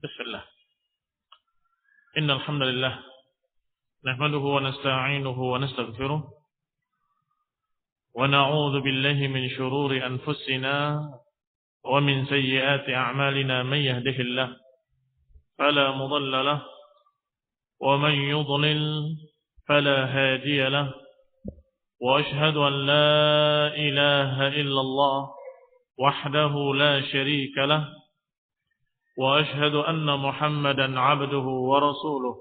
بسم الله إن الحمد لله نحمده ونستعينه ونستغفره ونعوذ بالله من شرور أنفسنا ومن سيئات أعمالنا من يهده الله فلا مضل له ومن يضلل فلا هادي له وأشهد أن لا إله إلا الله وحده لا شريك له وأشهد أن محمدا عبده ورسوله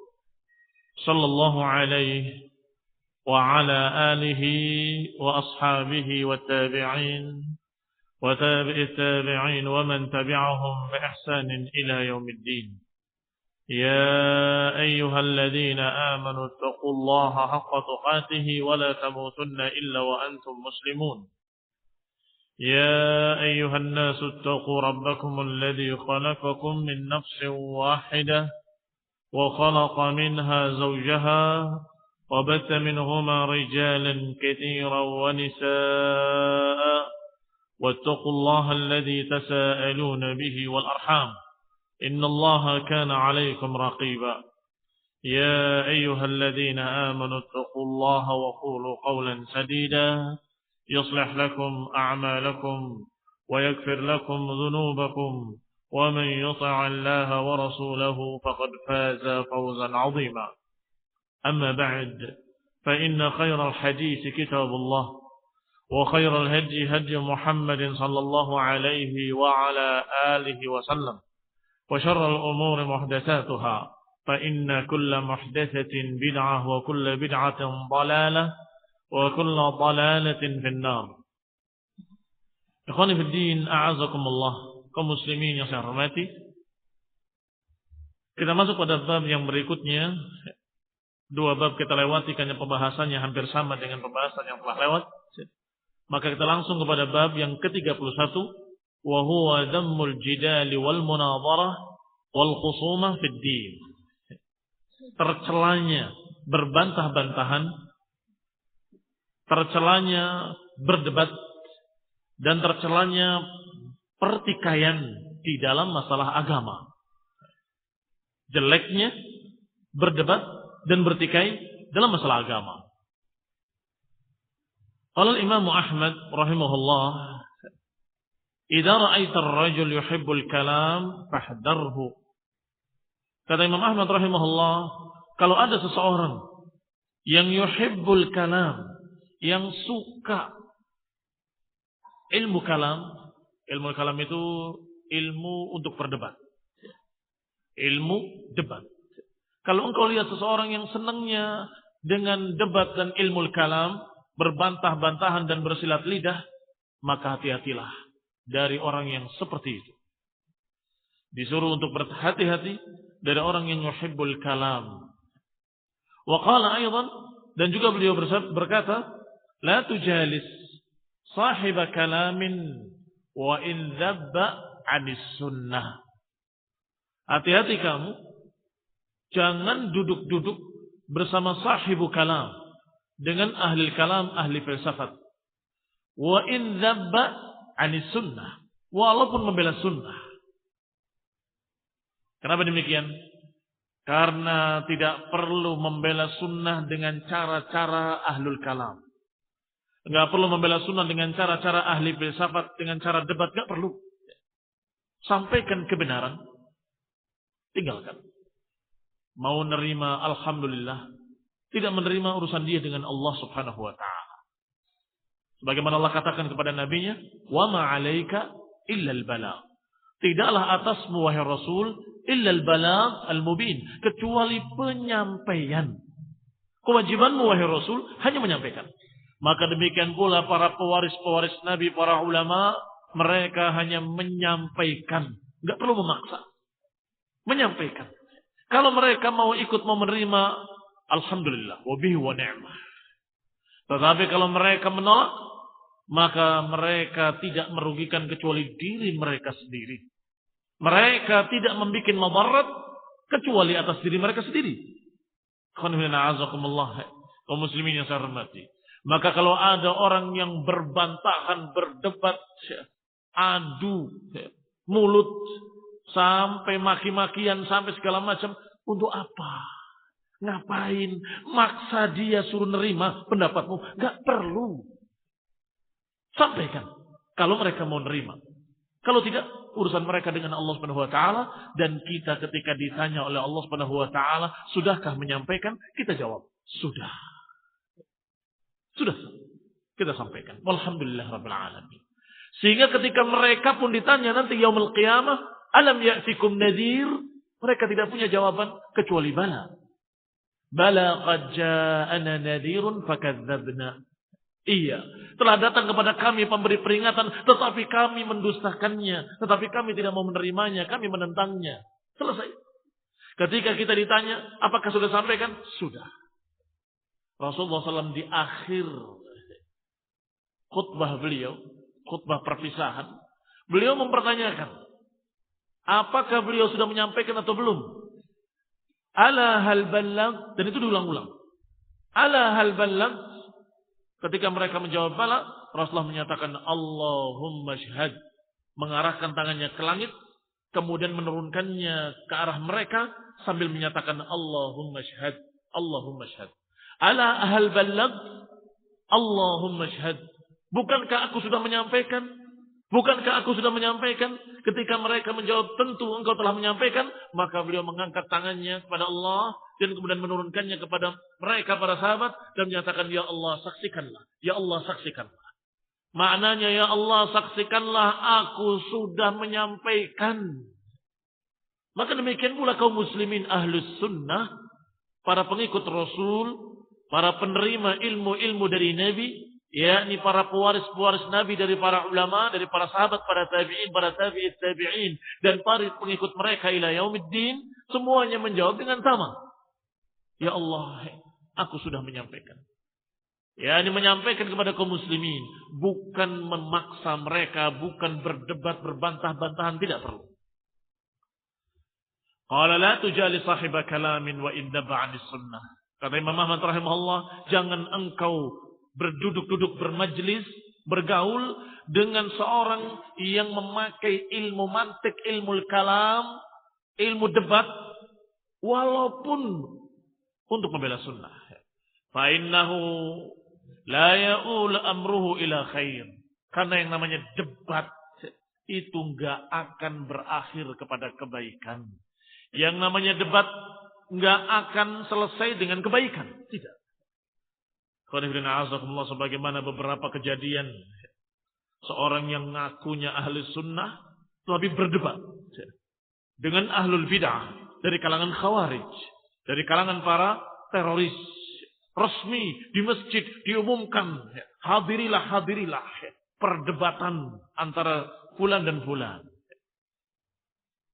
صلى الله عليه وعلى آله وأصحابه والتابعين وتابع التابعين ومن تبعهم بإحسان إلى يوم الدين يا أيها الذين آمنوا اتقوا الله حق تقاته ولا تموتن إلا وأنتم مسلمون يا أيها الناس اتقوا ربكم الذي خلقكم من نفس واحدة وخلق منها زوجها وبث منهما رجالا كثيرا ونساء واتقوا الله الذي تساءلون به والأرحام إن الله كان عليكم رقيبا يا أيها الذين آمنوا اتقوا الله وقولوا قولا سديدا يصلح لكم أعمالكم ويغفر لكم ذنوبكم ومن يطع الله ورسوله فقد فاز فوزا عظيما أما بعد فإن خير الحديث كتاب الله وخير الهدي هدي محمد صلى الله عليه وعلى آله وسلم وشر الأمور محدثاتها فإن كل محدثة بدعة وكل بدعة ضلالة وكل ضلالة في النار. Ikhwani fi din, a'azakumullah, kaum muslimin yang saya hormati. Kita masuk pada bab yang berikutnya. Dua bab kita lewati karena pembahasannya hampir sama dengan pembahasan yang telah lewat. Maka kita langsung kepada bab yang ke-31, wa huwa dhammul jidali wal munadharah wal khusumah fid din. Tercelanya berbantah-bantahan, tercelanya berdebat, dan tercelanya pertikaian di dalam masalah agama. Jeleknya berdebat dan bertikai dalam masalah agama. Qala Imam Ahmad rahimahullah, "Idza ra'aita ar-rajul yuhibbul kalam fahdharhu." Kata Imam Ahmad rahimahullah, kalau ada seseorang yang yuhibbul kalam, yang suka ilmu kalam itu ilmu untuk berdebat, ilmu debat. Kalau engkau lihat seseorang yang senangnya dengan debat dan ilmu kalam, berbantah-bantahan dan bersilat lidah, maka hati-hatilah dari orang yang seperti itu. Disuruh untuk berhati-hati dari orang yang yuhibbul kalam. Wa qala aidan, dan juga beliau berkata, la tujalis sahiba kalamin wa in dhabba 'anis sunnah. Hati-hati kamu, jangan duduk-duduk bersama sahibu kalam, dengan ahli kalam, ahli filsafat. Wa in dhabba 'anis sunnah, walaupun membela sunnah. Kenapa demikian? Karena tidak perlu membela sunnah dengan cara-cara ahlul kalam. Enggak perlu membela sunnah dengan cara-cara ahli filsafat, dengan cara debat, enggak perlu. Sampaikan kebenaran, tinggalkan. Mau nerima, alhamdulillah. Tidak menerima, urusan dia dengan Allah subhanahu wa ta'ala. Sebagaimana Allah katakan kepada nabinya, wa ma 'alaika illa al-balagh. Tidaklah atasmu wahai Rasul illa al-balagh al-mubin, kecuali penyampaian. Kewajibanmu wahai Rasul hanya menyampaikan. Maka demikian pula para pewaris-pewaris Nabi, para ulama, mereka hanya menyampaikan, enggak perlu memaksa. Menyampaikan. Kalau mereka mau ikut mau menerima, alhamdulillah, wa bihi wa ni'mah. Tetapi kalau mereka menolak, maka mereka tidak merugikan kecuali diri mereka sendiri. Mereka tidak membuat madarat kecuali atas diri mereka sendiri. Kaum muslimin yang saya hormati. Maka kalau ada orang yang berbantahan, berdebat, adu mulut, sampai maki-makian, sampai segala macam. Untuk apa? Ngapain? Maksa dia suruh nerima pendapatmu. Gak perlu. Sampaikan. Kalau mereka mau nerima. Kalau tidak, urusan mereka dengan Allah Subhanahu wa taala, dan kita ketika ditanya oleh Allah Subhanahu wa taala, sudahkah menyampaikan? Kita jawab, sudah. Sudah. Kita sampaikan. Walhamdulillahirabbil alamin. Sehingga ketika mereka pun ditanya nanti yaumul qiyamah, alam ya'tikum nadhir? Mereka tidak punya jawaban kecuali bala. Bala qad ja'ana nadhirun fakadzdzabna. Iya, telah datang kepada kami pemberi peringatan, tetapi kami mendustakannya, tetapi kami tidak mau menerimanya, kami menentangnya. Selesai. Ketika kita ditanya, apakah sudah sampaikan? Sudah. Rasulullah SAW di akhir khutbah beliau, khutbah perpisahan, beliau mempertanyakan, apakah beliau sudah menyampaikan atau belum? Ala hal balagh, dan itu diulang-ulang. Ala hal balagh. Ketika mereka menjawab bala, Rasulullah menyatakan Allahumma syhad, mengarahkan tangannya ke langit, kemudian menurunkannya ke arah mereka sambil menyatakan Allahumma syhad, Allahumma syhad. Ala hal balagh, Allahumma syhad. Bukankah aku sudah menyampaikan? Bukankah aku sudah menyampaikan? Ketika mereka menjawab, tentu engkau telah menyampaikan. Maka beliau mengangkat tangannya kepada Allah. Dan kemudian menurunkannya kepada mereka, para sahabat. Dan menyatakan, Ya Allah saksikanlah. Ya Allah saksikanlah. Maknanya, Ya Allah saksikanlah, aku sudah menyampaikan. Maka demikian pula kaum muslimin ahlus sunnah. Para pengikut Rasul. Para penerima ilmu-ilmu dari Nabi. Yakni para pewaris-pewaris Nabi, dari para ulama, dari para sahabat, para tabi'in, para tabi'it tabi'in, dan para pengikut mereka ila yaumiddin, semuanya menjawab dengan sama. Ya Allah, aku sudah menyampaikan. Yakni menyampaikan kepada kaum muslimin, bukan memaksa mereka, bukan berdebat, berbantah-bantahan, tidak perlu. Qala la tujali sahiba kalamin wa inda ba'dis sunnah. Kata Imam Ahmad rahimahullah, jangan engkau berduduk-duduk bermajlis, bergaul dengan seorang yang memakai ilmu mantik, ilmu kalam, ilmu debat, walaupun untuk membela sunnah. Fa innahu la ya'ul amruhu ila khair. Karena yang namanya debat itu enggak akan berakhir kepada kebaikan. Yang namanya debat enggak akan selesai dengan kebaikan. Tidak. Sebagaimana beberapa kejadian seorang yang ngakunya ahli sunnah tapi berdebat dengan ahlul bid'ah dari kalangan khawarij, dari kalangan para teroris. Resmi di masjid diumumkan, hadirilah perdebatan antara fulan dan fulan.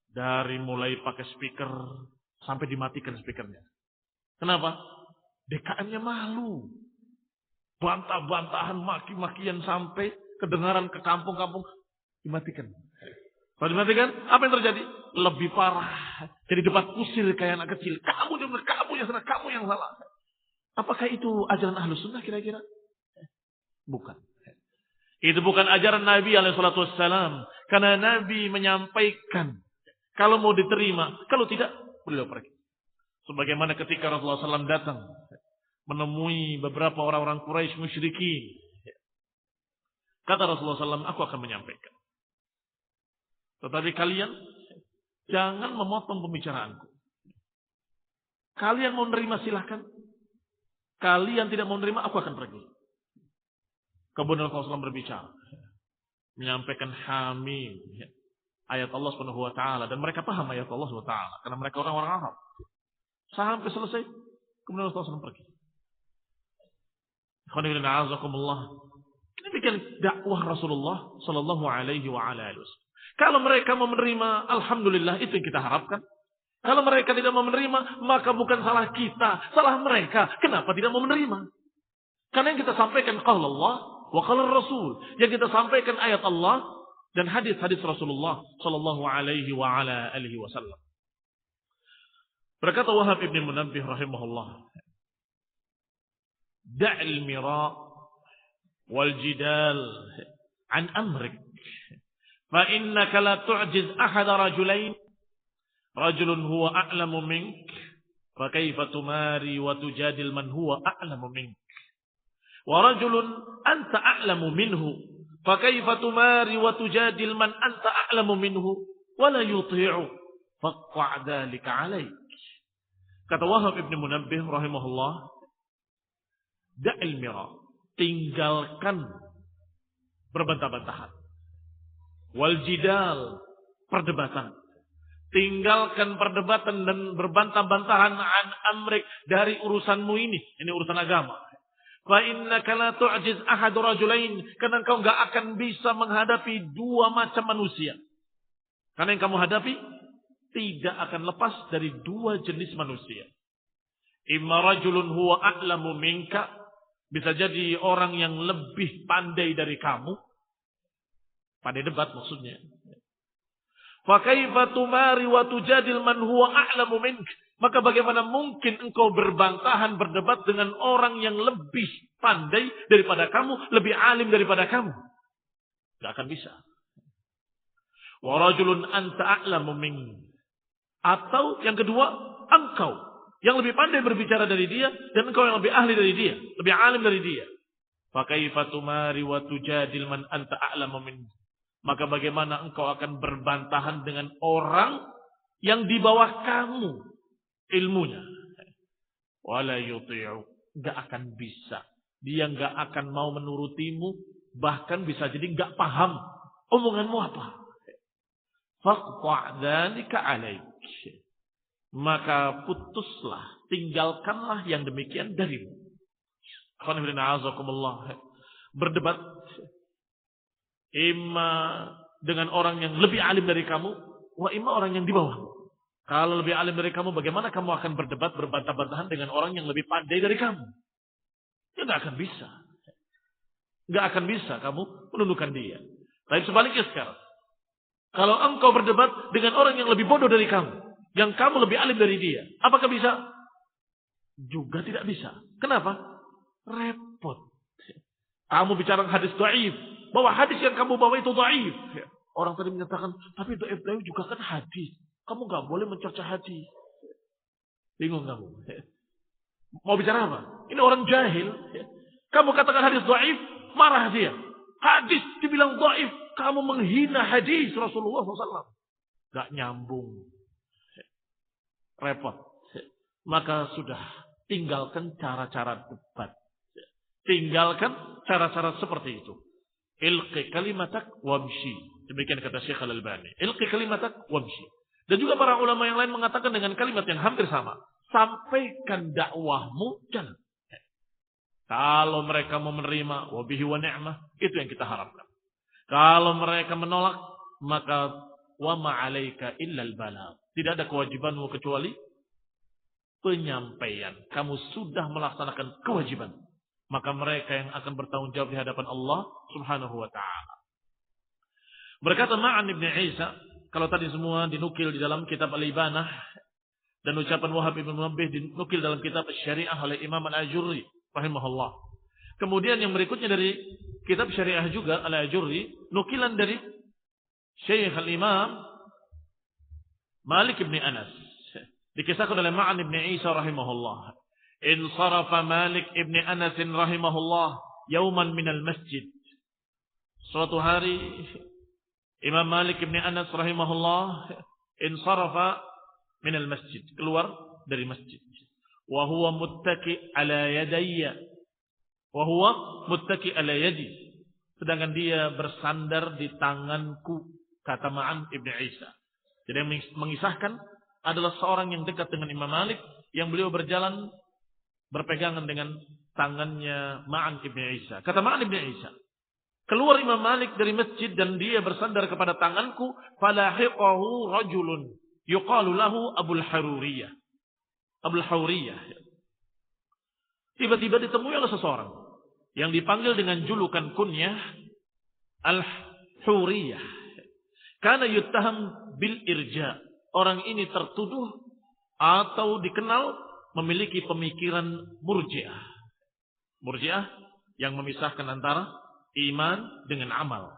Dari mulai pakai speaker sampai dimatikan speakernya. Kenapa? DKM-nya malu. Bantah-bantahan, maki-makian sampai kedengaran ke kampung-kampung, dimatikan. Kalau dimatikan, apa yang terjadi? Lebih parah. Jadi debat kusir kayak anak kecil. Kamu yang benar, kamu yang salah, kamu yang salah. Apakah itu ajaran Ahlus Sunnah kira-kira? Bukan. Itu bukan ajaran Nabi SAW. Karena Nabi menyampaikan. Kalau mau diterima, kalau tidak, beliau pergi. Sebagaimana ketika Rasulullah SAW datang menemui beberapa orang-orang Quraisy musyrikin. Kata Rasulullah SAW, aku akan menyampaikan. Tetapi kalian jangan memotong pembicaraanku. Kalian mau menerima silahkan. Kalian tidak mau menerima, aku akan pergi. Kemudian Rasulullah SAW berbicara. Menyampaikan Hamim. Ayat Allah Subhanahu wa taala, dan mereka paham ayat Allah Subhanahu wa taala karena mereka orang-orang Arab. Sampai selesai, kemudian Rasulullah SAW pergi. Demikian dakwah Rasulullah sallallahu alaihi wasallam. Kalau mereka mau menerima, alhamdulillah, itu yang kita harapkan. Kalau mereka tidak mau menerima, maka bukan salah kita, salah mereka. Kenapa tidak mau menerima? Karena yang kita sampaikan qaul Allah wa qaul Rasul. Yang kita sampaikan ayat Allah dan hadis-hadis Rasulullah sallallahu alaihi wasallam. Berkata Wahab ibn Munabbih rahimahullah, da'il mira wal jidal an amrik fa innaka la tu'jiz ahad rajulain Rajulun huwa a'lamu mink, fa kaifa tumari wa tujadil man huwa a'lamu mink. Wa rajulun anta a'lamu minhu, fa kaifa tumari wa tujadil man anta a'lamu minhu wa la yuti'u faqta' dzalika 'alaik. Kata Wahab Ibn Munabbih rahimahullah, da'il mira, tinggalkan berbantah-bantahan. Wal jidal, perdebatan. Tinggalkan perdebatan dan berbantah-bantahan an amrik, dari urusanmu ini. Ini urusan agama. Fa innaka la tu'jiz ahad rajulain, karena engkau enggak akan bisa menghadapi dua macam manusia. Karena yang kamu hadapi tidak akan lepas dari dua jenis manusia. Imma rajulun huwa a'lamu minka, bisa jadi orang yang lebih pandai dari kamu. Pandai debat maksudnya. Fa kaifa tumari wa tujadil man huwa a'lamu mink? Maka bagaimana mungkin engkau berbantahan, berdebat dengan orang yang lebih pandai daripada kamu, lebih alim daripada kamu? Tidak akan bisa. Wa rajulun anta a'lamu mink. Atau yang kedua, engkau yang lebih pandai berbicara dari dia, dan engkau yang lebih ahli dari dia, lebih alim dari dia. Fa kaifa tumari wa tujadil man anta a'lamu mink? Maka bagaimana engkau akan berbantahan dengan orang yang di bawah kamu ilmunya? Wala yuti'u, enggak akan bisa. Dia enggak akan mau menurutimu, bahkan bisa jadi enggak paham omonganmu apa. Faqta' dzalika 'alaik. Maka putuslah, tinggalkanlah yang demikian darimu. Berdebat imma dengan orang yang lebih alim dari kamu, wa imma orang yang di bawah. Kalau lebih alim dari kamu, bagaimana kamu akan berdebat, berbantah-bantahan dengan orang yang lebih pandai dari kamu? Ya nggak akan bisa. Nggak akan bisa kamu menundukkan dia. Tapi sebaliknya sekarang, kalau engkau berdebat dengan orang yang lebih bodoh dari kamu, yang kamu lebih alim dari dia, apakah bisa? Juga tidak bisa. Kenapa? Repot. Kamu bicara hadis dhaif, bahwa hadis yang kamu bawa itu dhaif. Orang tadi menyatakan, tapi dhaif juga kan hadis. Kamu nggak boleh mencerca hadis. Bingung kamu. Mau bicara apa? Ini orang jahil. Kamu katakan hadis dhaif, marah dia. Hadis dibilang dhaif, kamu menghina hadis Rasulullah SAW. Gak nyambung. Repot. Maka sudah, tinggalkan cara-cara debat. Tinggalkan cara-cara seperti itu. Ilqi kalimatak wamshi. Demikian kata Syekh Al-Albani. Ilqi kalimatak wamshi. Dan juga para ulama yang lain mengatakan dengan kalimat yang hampir sama. Sampaikan dakwahmu, jalan. Kalau mereka mau menerima, wabihi wa ni'mah, itu yang kita harapkan. Kalau mereka menolak, maka wa ma'alaika illal balagh. Tidak ada kewajibanmu kecuali penyampaian. Kamu sudah melaksanakan kewajiban. Maka mereka yang akan bertanggung jawab di hadapan Allah Subhanahu wa ta'ala. Berkata Ma'an Ibn Isa, kalau tadi semua dinukil di dalam kitab Al-Ibanah, dan ucapan Wahab Ibn Munabbih dinukil dalam kitab Syariah oleh Imam Al-Ajurri rahimahullah. Kemudian yang berikutnya dari kitab Syariah juga Al-Ajurri, nukilan dari Syekh Al-Imam Malik Ibn Anas, dikisahkan oleh Ma'an Ibn Isa rahimahullah. Insarafa Malik Ibn Anas rahimahullah yauman minal masjid. Suatu hari Imam Malik Ibn Anas rahimahullah insarafa minal masjid, keluar dari masjid. Wa huwa muttaki ala yadayya. Wa huwa muttaki ala yadi. Sedangkan dia bersandar di tanganku, kata Ma'an Ibn Isa. Jadi yang mengisahkan adalah seorang yang dekat dengan Imam Malik, yang beliau berjalan berpegangan dengan tangannya Ma'an Ibn Isa. Kata Ma'an Ibn Isa, keluar Imam Malik dari masjid dan dia bersandar kepada tanganku, falahiqahu rajulun yuqalu lahu Abul Haruriyah. Abul Haruriyah. Tiba-tiba ditemui oleh seseorang yang dipanggil dengan julukan kunyah Al-Huriyah. Karena yuttaham bil irja. Orang ini tertuduh atau dikenal memiliki pemikiran murji'ah. Murji'ah yang memisahkan antara iman dengan amal.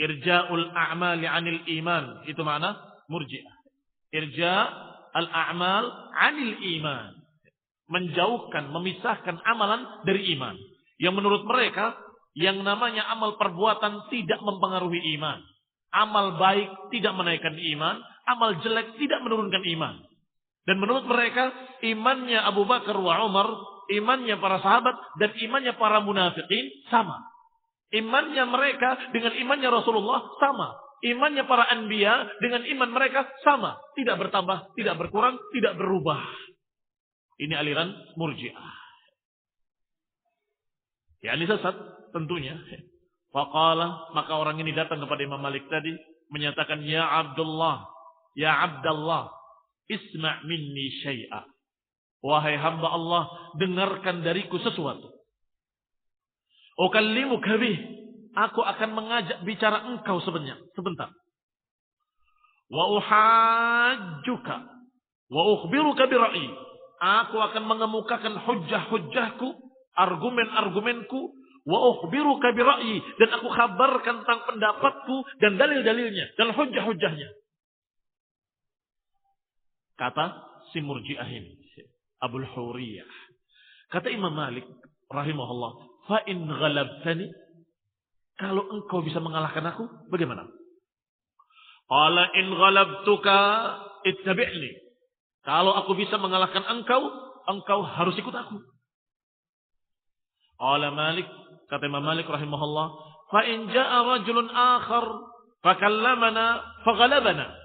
Irja'ul a'mali 'anil iman, itu makna murji'ah. Irja al-a'mal 'anil iman. Menjauhkan, memisahkan amalan dari iman. Yang menurut mereka, yang namanya amal perbuatan tidak mempengaruhi iman. Amal baik tidak menaikkan iman. Amal jelek tidak menurunkan iman. Dan menurut mereka, imannya Abu Bakar wa Umar, imannya para sahabat, dan imannya para munafikin sama. Imannya mereka dengan imannya Rasulullah sama. Imannya para anbiya dengan iman mereka sama. Tidak bertambah, tidak berkurang, tidak berubah. Ini aliran Murji'ah. Ya, ini sesat tentunya. Faqala, maka orang ini datang kepada Imam Malik tadi menyatakan, ya Abdullah, isma' minni syai'a. Wahai hamba Allah, dengarkan dariku sesuatu. Ukallimuka bih, aku akan mengajak bicara engkau sebentar. Wa uhajjuka wa ukhbiruka bi ra'yi. Aku akan mengemukakan hujjah-hujjahku, argumen-argumenku, wa ukhbiruka bi ra'yi, dan aku kabarkan tentang pendapatku dan dalil-dalilnya dan hujjah-hujjahnya. Kata si Murji'ah ini, Abul Huriyah. Kata Imam Malik rahimahullah, fa in ghalabtani, kalau engkau bisa mengalahkan aku, bagaimana? Qala in ghalabtuka ittabi'ni. Kalau aku bisa mengalahkan engkau harus ikut aku. Qala Malik, kata Imam Malik rahimahullah, fa in jaa rajulun akhar fakallamana faghalabana.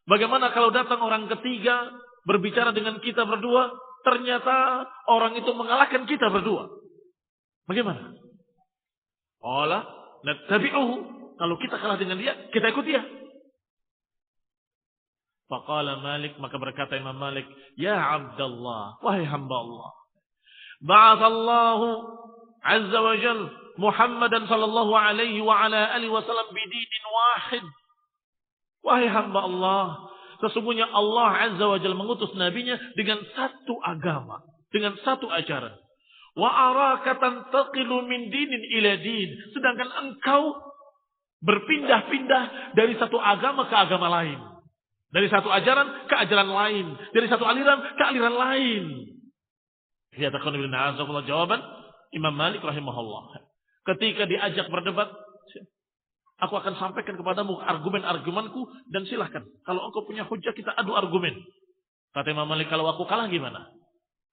Bagaimana kalau datang orang ketiga berbicara dengan kita berdua, ternyata orang itu mengalahkan kita berdua? Bagaimana? Qala nattabi'uhu. Kalau kita kalah dengan dia, kita ikut dia. Faqala Malik, maka berkata Imam Malik, ya Abdullah, wahai hamba Allah, ba'athallahu azza wa jal Muhammadan sallallahu alaihi wa ala alihi wasallam bidinin wahid. Wahai hamba Allah, sesungguhnya Allah azza wa jal mengutus nabinya dengan satu agama, dengan satu ajaran. Wa araka tantaqilu min dinin ila din, sedangkan engkau berpindah-pindah dari satu agama ke agama lain. Dari satu ajaran ke ajaran lain. Dari satu aliran ke aliran lain. Jawaban Imam Malik rahimahullah. Ketika diajak berdebat, aku akan sampaikan kepadamu argumen-argumenku dan silahkan. Kalau engkau punya hujah, kita adu argumen. Kata Imam Malik, kalau aku kalah gimana?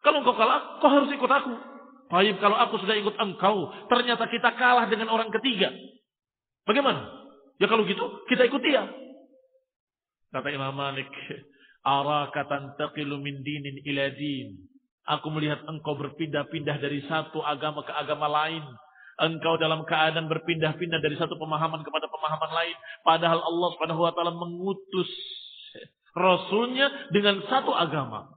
Kalau engkau kalah, kau harus ikut aku. Baik, kalau aku sudah ikut engkau, ternyata kita kalah dengan orang ketiga. Bagaimana? Ya kalau gitu, kita ikut dia. Kata Imam Malik, araka tantaqilu min dinin ila din. Aku melihat engkau berpindah-pindah dari satu agama ke agama lain. Engkau dalam keadaan berpindah-pindah dari satu pemahaman kepada pemahaman lain. Padahal Allah Subhanahu wa taala mengutus Rasulnya dengan satu agama.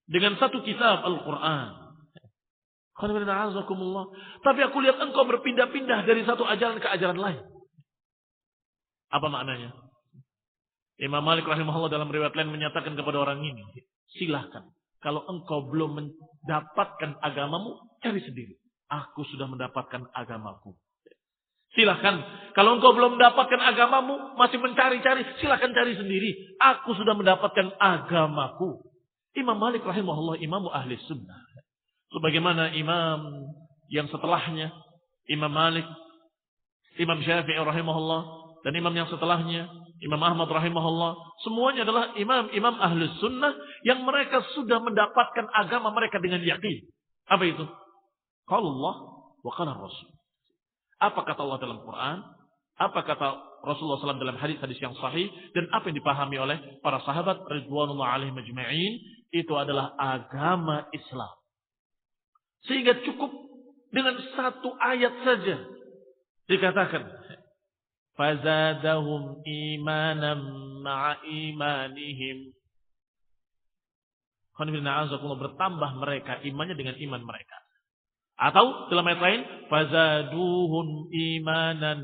Dengan satu kitab Al-Quran. Tapi aku lihat engkau berpindah-pindah dari satu ajaran ke ajaran lain. Apa maknanya? Imam Malik rahimahullah dalam riwayat lain menyatakan kepada orang ini, silahkan. Kalau engkau belum mendapatkan agamamu, cari sendiri. Aku sudah mendapatkan agamaku. Silahkan. Kalau engkau belum mendapatkan agamamu, masih mencari-cari, silahkan cari sendiri. Aku sudah mendapatkan agamaku. Imam Malik rahimahullah, imamu ahli sunnah. Sebagaimana imam yang setelahnya, Imam Malik, Imam Syafi'i rahimahullah, dan imam yang setelahnya, Imam Ahmad rahimahullah, semuanya adalah imam-imam ahlus sunnah yang mereka sudah mendapatkan agama mereka dengan yakin. Apa itu? Qala Allah wa qala Rasul. Apa kata Allah dalam Quran? Apa kata Rasulullah SAW dalam hadis-hadis yang sahih? Dan apa yang dipahami oleh para sahabat ridwanullah alaihim ajma'in? Itu adalah agama Islam. Sehingga cukup dengan satu ayat saja dikatakan, fazadahum imanan ma'a imanihim. Bertambah mereka imannya dengan iman mereka. Atau dalam ayat lain, fazaduhum imanan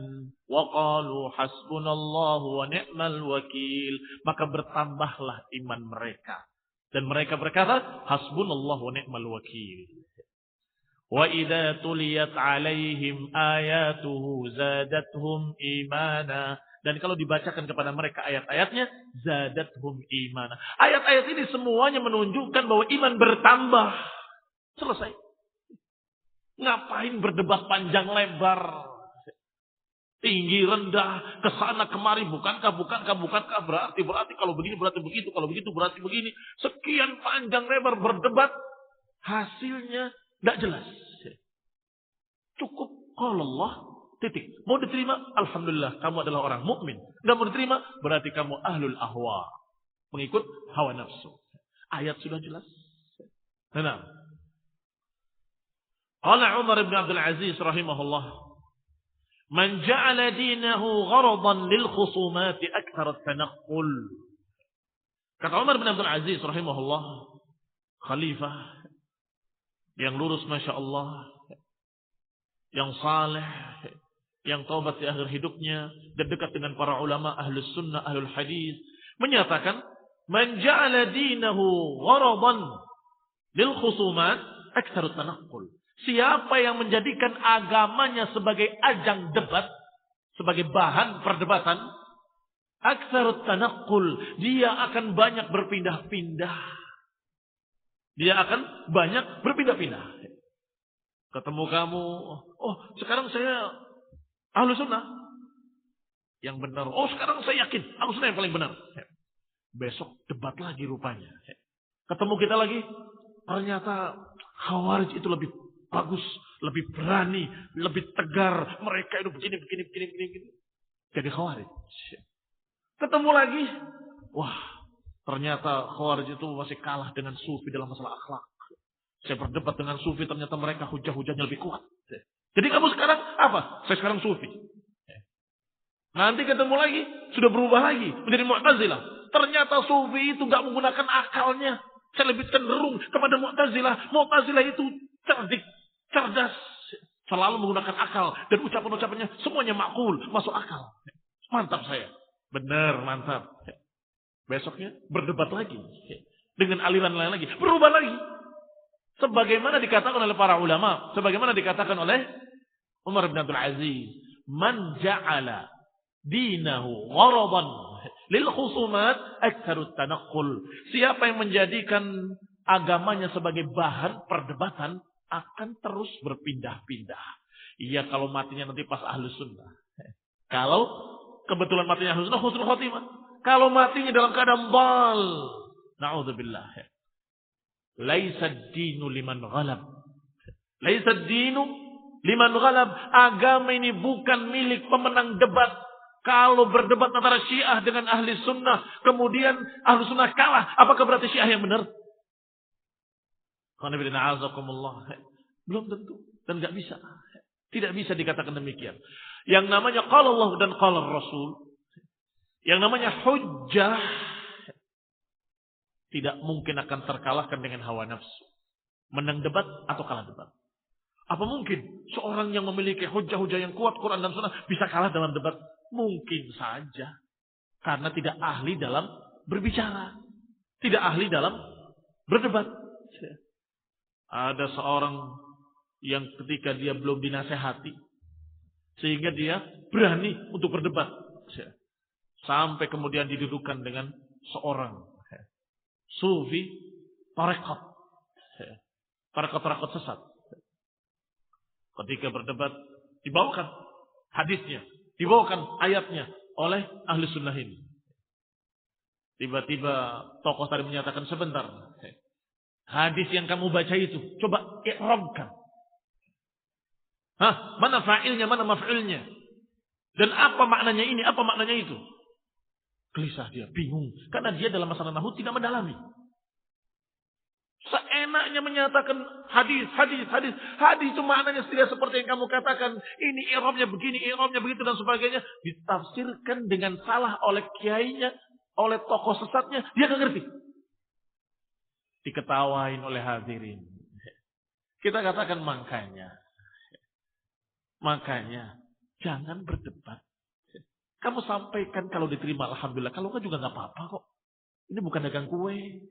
wa qalu hasbunallahu wa ni'mal wakil. Maka bertambahlah iman mereka. Dan mereka berkata, hasbunallahu wa ni'mal wakil. Wa idza tuliyat 'alaihim ayatuhu zadatuhum imana. Dan kalau dibacakan kepada mereka ayat-ayatnya, zadathum imana. Ayat-ayat ini semuanya menunjukkan bahwa iman bertambah. Selesai. Ngapain berdebat panjang lebar? Tinggi, rendah, kesana kemari, bukankah, berarti kalau begini, berarti begitu, kalau begitu, berarti begini. Sekian panjang lebar berdebat, hasilnya tidak jelas. Cukup kalau Allah, titik. Mau diterima, alhamdulillah, kamu adalah orang mukmin. Tidak mau diterima, berarti kamu ahlul ahwa. Mengikut hawa nafsu. Ayat sudah jelas. Nah. Qala Umar bin Abdul Aziz rahimahullah, man ja'ala dinahu gharadan lil khusumati akthar at-tanaqqul. Kata Umar bin Abdul Aziz rahimahullah, khalifah yang lurus Masya Allah, yang saleh, yang taubat di akhir hidupnya, dan dekat dengan para ulama ahlus sunnah, ahlul hadis, menyatakan, man ja'ala dinahu gharadan lil khusumat akthar at-tanaqqul. Siapa yang menjadikan agamanya sebagai ajang debat, sebagai bahan perdebatan, aktsarut tanaqqul, dia akan banyak berpindah-pindah. Dia akan banyak berpindah-pindah. Ketemu kamu, oh sekarang saya ahlu sunnah yang benar. Oh sekarang saya yakin ahlu sunnah yang paling benar. Besok debat lagi rupanya. Ketemu kita lagi, ternyata Khawarij itu lebih bagus, lebih berani, lebih tegar. Mereka itu begini. Jadi Khawarij. Ketemu lagi, wah ternyata Khawarij itu masih kalah dengan Sufi dalam masalah akhlak. Saya berdebat dengan Sufi, ternyata mereka hujah-hujahnya lebih kuat. Jadi kamu sekarang apa? Saya sekarang Sufi. Nanti ketemu lagi, sudah berubah lagi menjadi Mu'tazilah. Ternyata Sufi itu nggak menggunakan akalnya. Saya lebih cenderung kepada Mu'tazilah. Mu'tazilah itu cerdas, selalu menggunakan akal, dan ucapan-ucapannya semuanya makul, masuk akal. Mantap saya. Benar, mantap. Besoknya berdebat lagi dengan aliran lain lagi, berubah lagi. Sebagaimana dikatakan oleh para ulama, sebagaimana dikatakan oleh Umar bin Abdul Aziz, man ja'ala dinahu gharadan lil khusumat aktsarut tanaqqul. Siapa yang menjadikan agamanya sebagai bahan perdebatan akan terus berpindah-pindah. Iya kalau matinya nanti pas ahlu sunnah. Kalau kebetulan matinya ahlu sunnah, husnul khotimah. Kalau matinya dalam keadaan bal, na'udzubillah. Laisa ad-dinu liman ghalab. Laisa ad-dinu liman ghalab. Agama ini bukan milik pemenang debat. Kalau berdebat antara Syiah dengan ahli sunnah, kemudian ahli sunnah kalah, apakah berarti Syiah yang benar? Belum tentu. Dan tidak bisa. Tidak bisa dikatakan demikian. Yang namanya qala Allah dan qala Rasul, yang namanya hujjah, tidak mungkin akan terkalahkan dengan hawa nafsu. Menang debat atau kalah debat. Apa mungkin seorang yang memiliki hujjah-hujjah yang kuat, Quran dan Sunnah, bisa kalah dalam debat? Mungkin saja. Karena tidak ahli dalam berbicara. Tidak ahli dalam berdebat. Ada seorang yang ketika dia belum dinasehati, sehingga dia berani untuk berdebat. Sampai kemudian didudukan dengan seorang Sufi tarekat. Tarekat sesat. Ketika berdebat, dibawakan hadisnya, dibawakan ayatnya oleh ahli sunnah ini. Tiba-tiba tokoh tadi menyatakan, sebentar. Hadis yang kamu baca itu, coba i'rabkan. Mana fa'ilnya, mana maf'ilnya? Dan apa maknanya ini, apa maknanya itu? Gelisah dia, bingung. Karena dia dalam masalah nahwu tidak mendalami. Seenaknya menyatakan hadis. Hadis itu maknanya tidak seperti yang kamu katakan. Ini i'rabnya begini, i'rabnya begitu dan sebagainya. Ditafsirkan dengan salah oleh kiainya, oleh tokoh sesatnya. Dia nggak ngerti. Diketawain oleh hadirin. Kita katakan makanya jangan berdebat. Kamu sampaikan kalau diterima alhamdulillah, kalau enggak juga enggak apa-apa kok. Ini bukan dagang kue.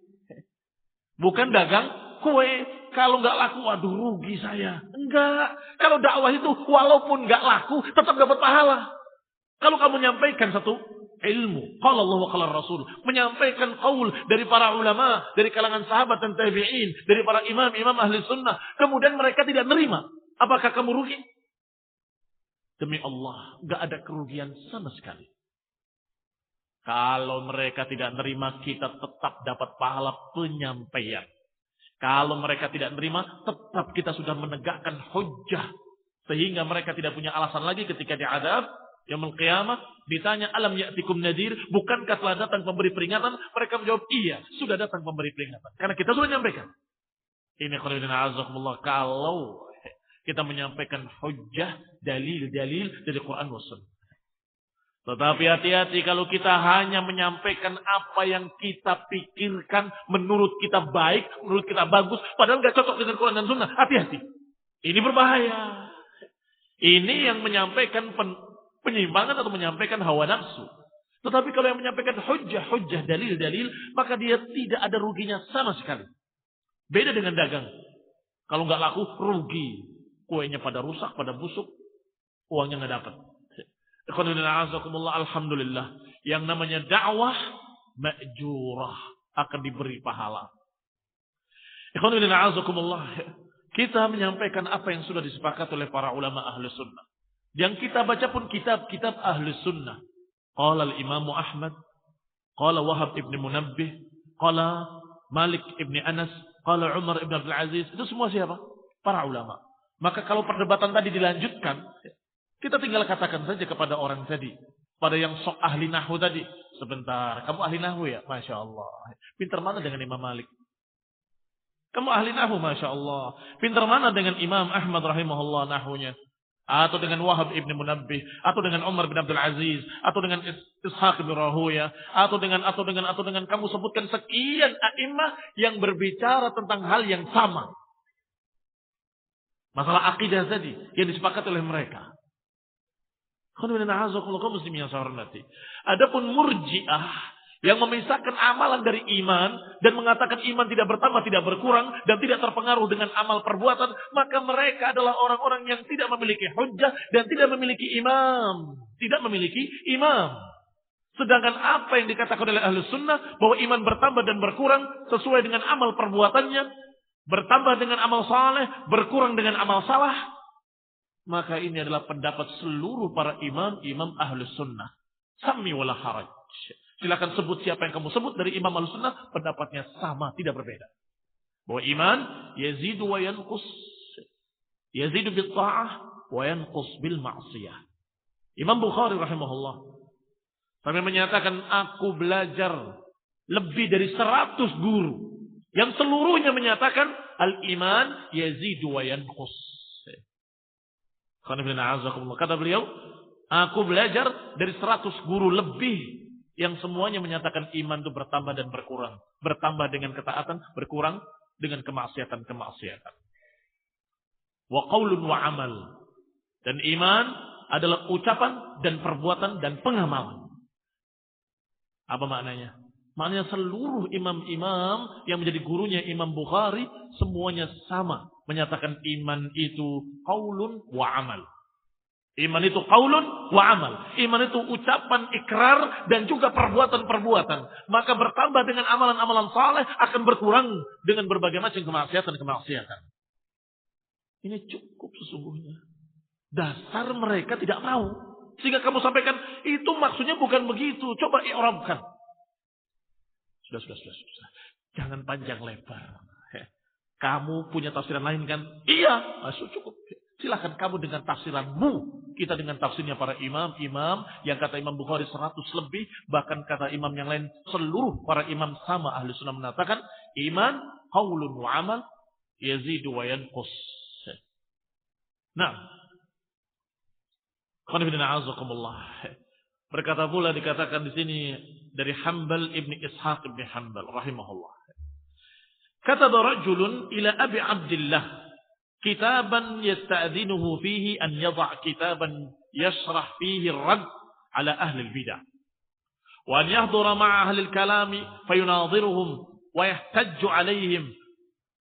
Bukan dagang kue. Kalau enggak laku, waduh rugi saya. Enggak. Kalau dakwah itu walaupun enggak laku tetap dapat pahala. Kalau kamu menyampaikan satu ilmu, qala Allah wa qala Rasul, menyampaikan qaul dari para ulama, dari kalangan sahabat dan tabi'in, dari para imam-imam ahli sunnah, kemudian mereka tidak menerima, apakah kamu rugi? Demi Allah, enggak ada kerugian sama sekali. Kalau mereka tidak menerima, kita tetap dapat pahala penyampaian. Kalau mereka tidak menerima, tetap kita sudah menegakkan hujjah. Sehingga mereka tidak punya alasan lagi ketika diadab. Yaumul qiyamah ditanya, alam ya'tikum nadir, bukankah telah datang pemberi peringatan? Mereka menjawab, iya, sudah datang pemberi peringatan. Karena kita sudah menyampaikan. Ini khairuddin azakumullah, kalau kita menyampaikan hujjah, dalil-dalil dari Quran wa Sunnah. Tetapi hati-hati kalau kita hanya menyampaikan apa yang kita pikirkan menurut kita baik, menurut kita bagus, padahal nggak cocok dengan Quran dan Sunnah. Hati-hati. Ini berbahaya. Ini yang menyampaikan penyimpangan atau menyampaikan hawa nafsu. Tetapi kalau yang menyampaikan hujjah, dalil-dalil, maka dia tidak ada ruginya sama sekali. Beda dengan dagang. Kalau nggak laku, rugi. Kuenya pada rusak, pada busuk, uangnya nggak dapat. Alhamdulillah. Yang namanya dakwah ma'jurah, akan diberi pahala. Kita menyampaikan apa yang sudah disepakati oleh para ulama ahli sunnah. Yang kita baca pun kitab-kitab ahli sunnah. Qala al-Imam Ahmad, qala Wahab ibn Munabbih, qala Malik ibn Anas, qala Umar ibn Abdul Aziz. Itu semua siapa? Para ulama. Maka kalau perdebatan tadi dilanjutkan, kita tinggal katakan saja kepada orang tadi, pada yang sok ahli nahwu tadi, sebentar, kamu ahli nahwu ya? Masya Allah. Pintar mana dengan Imam Malik? Kamu ahli nahwu, Masya Allah. Pintar mana dengan Imam Ahmad rahimahullah nahwunya? Atau dengan Wahab ibn Munabbih, atau dengan Umar bin Abdul Aziz, atau dengan Ishaq bin Rahuya, atau dengan kamu sebutkan sekian a'immah yang berbicara tentang hal yang sama. Masalah akidah tadi yang disepakati oleh mereka. Adapun murji'ah yang memisahkan amalan dari iman dan mengatakan iman tidak bertambah, tidak berkurang dan tidak terpengaruh dengan amal perbuatan, maka mereka adalah orang-orang yang tidak memiliki hujjah dan tidak memiliki imam. Tidak memiliki imam. Sedangkan apa yang dikatakan oleh ahli sunnah bahwa iman bertambah dan berkurang sesuai dengan amal perbuatannya, bertambah dengan amal saleh, berkurang dengan amal salah, maka ini adalah pendapat seluruh para imam ahli sunnah. Sami wala haraj. Silakan sebut siapa yang kamu sebut dari imam ahli sunnah, pendapatnya sama, tidak berbeda. Bahwa iman yazidu wa yanqus. Yazidu bil ta'ah wa yanqus bil ma'siyah. Imam Bukhari rahimahullah sampai menyatakan, aku belajar lebih dari 100 guru yang seluruhnya menyatakan al-iman yazidu wa yanqus. Kata beliau, aku belajar dari 100 guru lebih yang semuanya menyatakan iman itu bertambah dan berkurang. Bertambah dengan ketaatan, berkurang dengan kemaksiatan. Wa qaulun wa amal. Dan iman adalah ucapan dan perbuatan dan pengamalan. Apa maknanya? Maknanya seluruh imam-imam yang menjadi gurunya Imam Bukhari semuanya sama. Menyatakan iman itu qaulun wa amal. Iman itu qaulun wa amal. Iman itu ucapan, ikrar dan juga perbuatan-perbuatan. Maka bertambah dengan amalan-amalan saleh, akan berkurang dengan berbagai macam kemaksiatan. Ini cukup sesungguhnya. Dasar mereka tidak tahu. Sehingga kamu sampaikan, itu maksudnya bukan begitu. Coba i'rabkan. Sudah. Jangan panjang lebar. Kamu punya tafsiran lain kan? Iya, cukup. Silahkan kamu dengan tafsiranmu. Kita dengan tafsirnya para imam yang kata Imam Bukhari 100 lebih. Bahkan kata imam yang lain, seluruh para imam sama ahli sunnah mengatakan, iman, qaulun wa amal, yazidu wa yanqus. Nah, berkata pula dikatakan di sini dari Hanbal ibni Ishaq ibni Hanbal rahimahullah. Kataba rajulun ila Abi Abdillah kitaban yasta'dinuhu fihi an yadha' kitaban yashrah fihi ar-radd ala ahli al-bidah wa an yahdura ma'a ahli al-kalam fayunadhiruhum wa yahtajju alayhim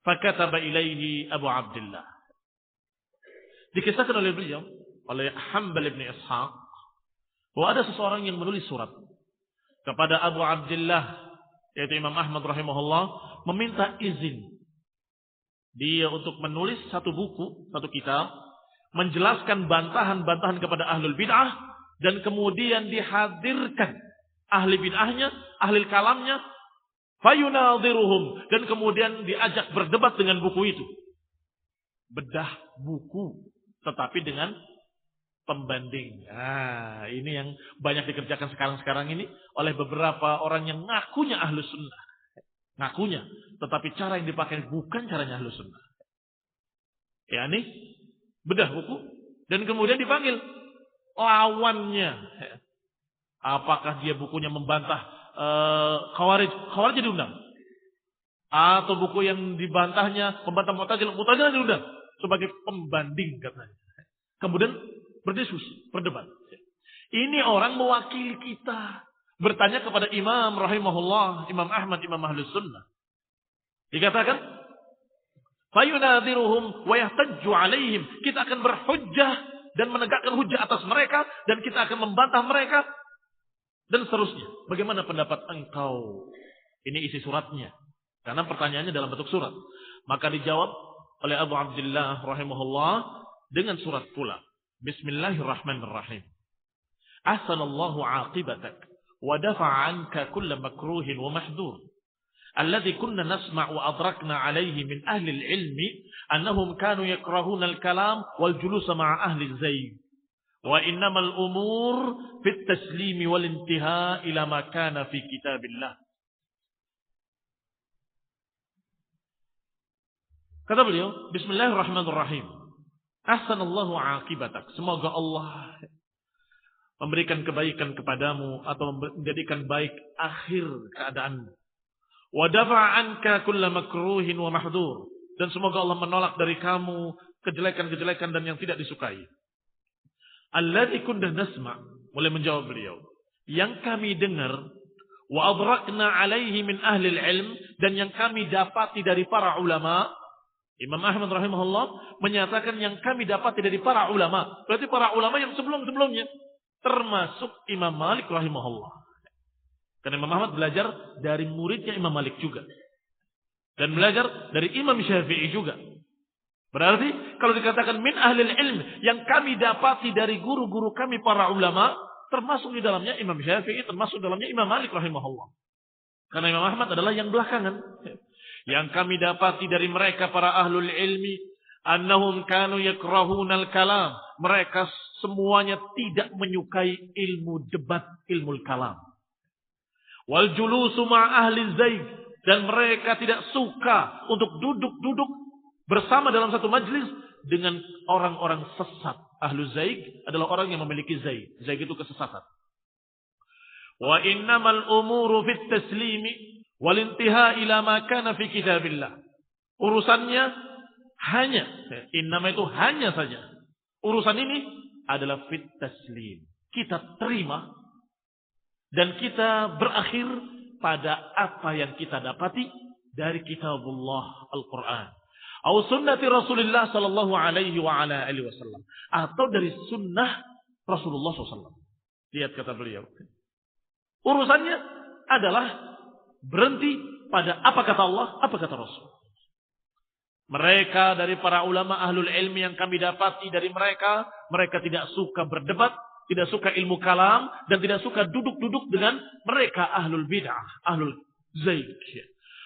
fakataba ilayhi Abu Abdillah. Dikisahkan oleh beliau oleh Hanbal ibn Ishaq bahwa ada seseorang yang menulis surat kepada Abu Abdullah, yaitu Imam Ahmad rahimahullah, meminta izin dia untuk menulis satu buku, satu kitab, menjelaskan bantahan-bantahan kepada ahlul bid'ah, dan kemudian dihadirkan ahli bid'ahnya, ahli kalamnya, fayunadhiruhum, dan kemudian diajak berdebat dengan buku itu. Bedah buku, tetapi dengan pembanding. Nah, ini yang banyak dikerjakan sekarang ini oleh beberapa orang yang ngakunya ahlus sunnah. Ngakunya, tetapi cara yang dipakai bukan caranya ahlus sunnah. Ya, ini bedah buku dan kemudian dipanggil lawannya. Apakah dia bukunya membantah Khawarij? Khawarij diundang. Atau buku yang dibantahnya membantah Mu'tazilah, Mu'tazilah diundang sebagai pembanding katanya. Kemudian berdiskusi, berdebat. Ini orang mewakili kita. Bertanya kepada Imam rahimahullah, Imam Ahmad, Imam Ahlus Sunnah. Dikatakan, fayunadhiruhum wa yahtajju alaihim. Kita akan berhujjah dan menegakkan hujjah atas mereka, dan kita akan membantah mereka, dan seterusnya. Bagaimana pendapat engkau? Ini isi suratnya. Karena pertanyaannya dalam bentuk surat. Maka dijawab oleh Abu Abdullah rahimahullah dengan surat pula. Bismillahirrahmanirrahim. Ahsanallahu aqibatak wa dafa'a anka kulla makruhin wa mahdur. Alladhi kunna nasma' wa adrakna alayhi min ahli al-ilmi annahum kanu yakrahuna al-kalam wal julus ma'a ahli al-zayg. Wa innamal umur fit taslimi wal intiha ila ma kana fi kitabillah. Kata beliau, Bismillahirrahmanirrahim. Ahsanallahu aqibatak. Semoga Allah memberikan kebaikan kepadamu atau menjadikan baik akhir keadaanmu. Wa dafa'a anka kulla makruhin wa mahdur. Dan semoga Allah menolak dari kamu kejelekan-kejelekan dan yang tidak disukai. Alladzi kunna nasma', mulai menjawab beliau, yang kami dengar, wa adrakna alaihi min ahli ilm, dan yang kami dapati dari para ulama. Imam Ahmad rahimahullah menyatakan yang kami dapati dari para ulama. Berarti para ulama yang sebelum-sebelumnya. Termasuk Imam Malik rahimahullah. Karena Imam Ahmad belajar dari muridnya Imam Malik juga. Dan belajar dari Imam Syafi'i juga. Berarti kalau dikatakan min ahlil ilm, yang kami dapati dari guru-guru kami para ulama, termasuk di dalamnya Imam Syafi'i, termasuk dalamnya Imam Malik rahimahullah. Karena Imam Ahmad adalah yang belakangan. Yang kami dapati dari mereka para ahlul ilmi, annahum kanu yakrahunal kalam. Mereka semuanya tidak menyukai ilmu debat, ilmu kalam. Wal julusu ma ahli zaig, dan mereka tidak suka untuk duduk-duduk bersama dalam satu majlis dengan orang-orang sesat. Ahlu zaig adalah orang yang memiliki zaig. Zaig itu kesesatan. Wa innamal umuru fit taslimi wal intiha ila ma kana fi kitabillah. Urusannya hanya, innama itu hanya saja. Urusan ini adalah fit taslim. Kita terima dan kita berakhir pada apa yang kita dapati dari kitabullah Al-Quran. Atau sunnati Rasulullah sallallahu alaihi wa ala alihi wasallam. Atau dari sunnah Rasulullah SAW. Lihat kata beliau. Urusannya adalah berhenti pada apa kata Allah, apa kata Rasul. Mereka dari para ulama ahlul ilmi yang kami dapati dari mereka, mereka tidak suka berdebat, tidak suka ilmu kalam, dan tidak suka duduk-duduk dengan mereka ahlul bid'ah, ahlul zaig.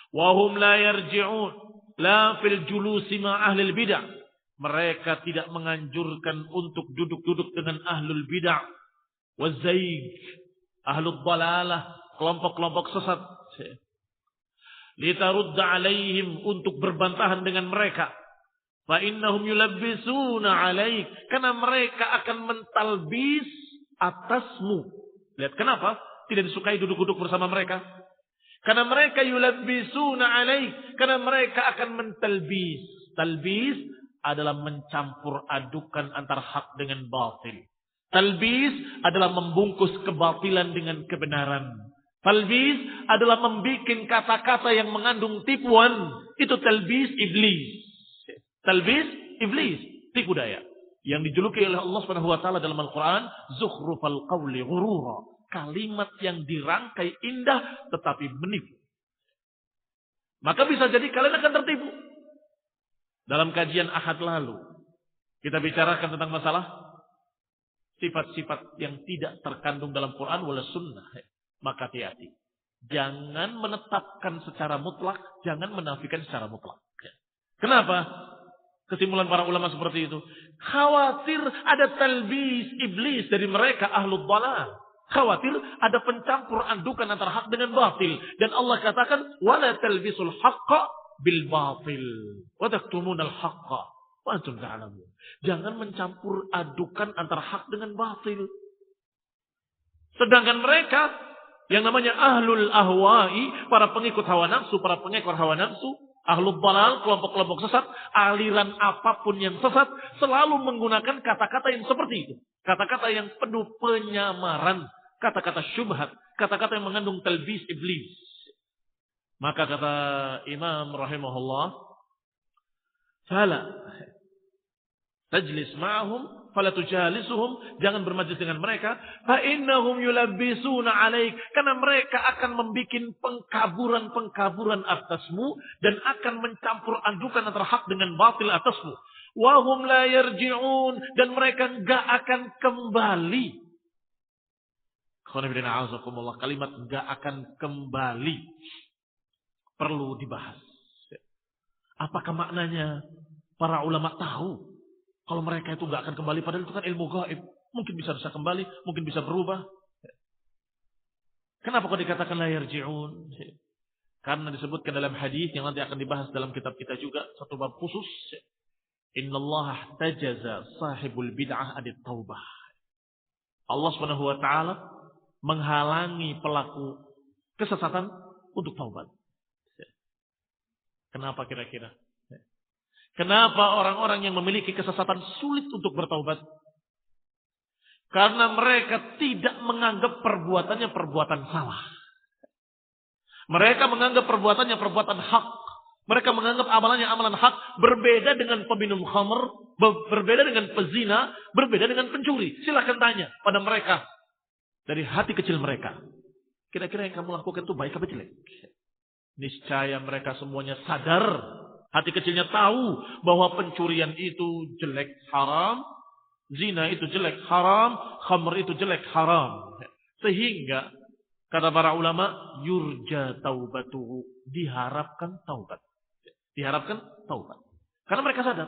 Wa hum la yarji'un la fil julusi ma ahlul bid'ah. Mereka tidak menganjurkan untuk duduk-duduk dengan ahlul bid'ah wa zaig, ahlul dalalah, kelompok-kelompok sesat. Litarudda alaihim, untuk berbantahan dengan mereka. Fa innahum yulabbisuna alaik, karena mereka akan mentalbis atasmu. Lihat kenapa tidak disukai duduk-duduk bersama mereka? Karena mereka yulabbisuna alaik, karena mereka akan mentalbis. Talbis adalah mencampur adukan antara hak dengan batil. Talbis adalah membungkus kebatilan dengan kebenaran. Talbis adalah membuat kata-kata yang mengandung tipuan. Itu talbis iblis. Talbis iblis, tipu daya. yang dijuluki oleh Allah Subhanahu wa taala dalam Al-Qur'an zukhrufal qawli ghurura, kalimat yang dirangkai indah tetapi menipu. Maka bisa jadi kalian akan tertipu. Dalam kajian Ahad lalu kita bicarakan tentang masalah sifat-sifat yang tidak terkandung dalam Quran wala sunnah. Maka hati-hati. Jangan menetapkan secara mutlak, jangan menafikan secara mutlak. Kenapa? Kesimpulan para ulama seperti itu. Khawatir ada talbis iblis dari mereka ahlul dhalal. Khawatir ada pencampur andukan antara hak dengan batil. Dan Allah katakan, wala talbisul haqqa bil batil. Wa taktumunal haqqa. Wa antum ta'lamun. Jangan mencampur adukan antara hak dengan batil. Sedangkan mereka yang namanya ahlul ahwa'i, para pengikut hawa nafsu, para pengekor hawa nafsu, ahlul dhalal, kelompok-kelompok sesat, aliran apapun yang sesat, selalu menggunakan kata-kata yang seperti itu. Kata-kata yang penuh penyamaran, kata-kata syubhat, kata-kata yang mengandung talbis iblis. Maka kata Imam rahimahullah, fala tajlis ma'ahum fala tujalisuhum, jangan bermajlis dengan mereka, fa innahum yulabbisuna 'alaik, karena mereka akan membikin pengkaburan-pengkaburan atasmu dan akan mencampur adukan antara hak dengan batil atasmu. Wa hum la yarji'un, dan mereka enggak akan kembali. Kalimat enggak akan kembali perlu dibahas. Apakah maknanya? Para ulama tahu kalau mereka itu nggak akan kembali, padahal itu kan ilmu gaib. Mungkin bisa kembali, mungkin bisa berubah. Kenapa kok dikatakan la yarji'un? Karena disebutkan dalam hadis yang nanti akan dibahas dalam kitab kita juga, satu bab khusus. Innallaha tajaza sahibul bid'ah adit taubah. Allah Subhanahu wa taala menghalangi pelaku kesesatan untuk taubat. Kenapa kira-kira? Kenapa orang-orang yang memiliki kesesatan sulit untuk bertaubat? Karena mereka tidak menganggap perbuatannya perbuatan salah. Mereka menganggap perbuatannya perbuatan hak. Mereka menganggap amalannya amalan hak. Berbeda dengan peminum khamr, berbeda dengan pezina, berbeda dengan pencuri. Silakan tanya pada mereka. Dari hati kecil mereka. Kira-kira yang kamu lakukan itu baik apa jelek? Niscaya mereka semuanya sadar. Hati kecilnya tahu bahwa pencurian itu jelek haram, zina itu jelek haram, khamr itu jelek haram. Sehingga kata para ulama, yurja taubatuhu, diharapkan taubat. Diharapkan taubat. Karena mereka sadar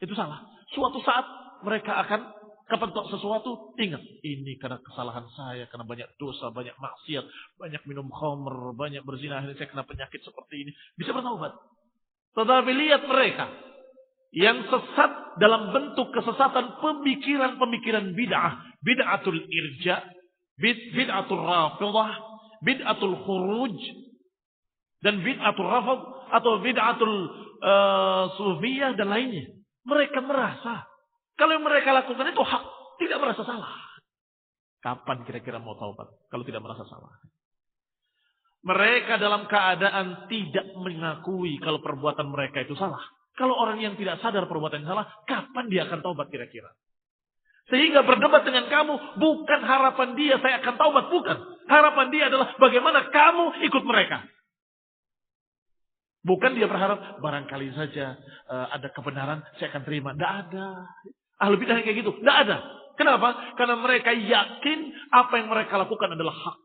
itu salah. Suatu saat mereka akan kepentok sesuatu, ingat ini karena kesalahan saya, karena banyak dosa, banyak maksiat, banyak minum khamr, banyak berzina, akhirnya saya kena penyakit seperti ini. Bisa bertaubat. Tetapi lihat mereka yang sesat dalam bentuk kesesatan pemikiran-pemikiran bid'ah, bid'atul irja, bid'atul rafidah, bid'atul khuruj, dan bid'atul rafad atau bid'atul sufiyah dan lainnya. Mereka merasa kalau yang mereka lakukan itu hak, tidak merasa salah. Kapan kira-kira mau taubat kalau tidak merasa salah? Mereka dalam keadaan tidak mengakui kalau perbuatan mereka itu salah. Kalau orang yang tidak sadar perbuatan yang salah, kapan dia akan taubat kira-kira? Sehingga berdebat dengan kamu, bukan harapan dia saya akan taubat, bukan. Harapan dia adalah bagaimana kamu ikut mereka. Bukan dia berharap, barangkali saja ada kebenaran, saya akan terima. Tidak ada. Ahlu bidah kayak gitu, tidak ada. Kenapa? Karena mereka yakin apa yang mereka lakukan adalah hak.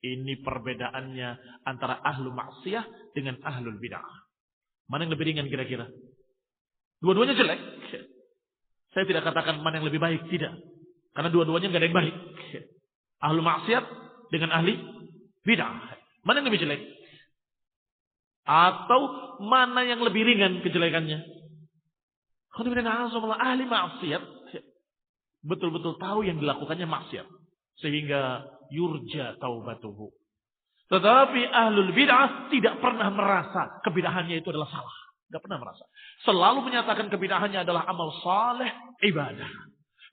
Ini perbedaannya antara ahlu maksiyah dengan ahlul bid'ah. Mana yang lebih ringan kira-kira? Dua-duanya jelek. Saya tidak katakan mana yang lebih baik, tidak. Karena dua-duanya nggak ada yang baik. Ahlu maksiat dengan ahli bid'ah. Mana yang lebih jelek? Atau mana yang lebih ringan kejelekannya? Ahli maksiat betul-betul tahu yang dilakukannya maksiat. Sehingga yurja taubatuhu. Tetapi ahlul bid'ah tidak pernah merasa kebidahannya itu adalah salah. Tidak pernah merasa. Selalu menyatakan kebidahannya adalah amal saleh, ibadah.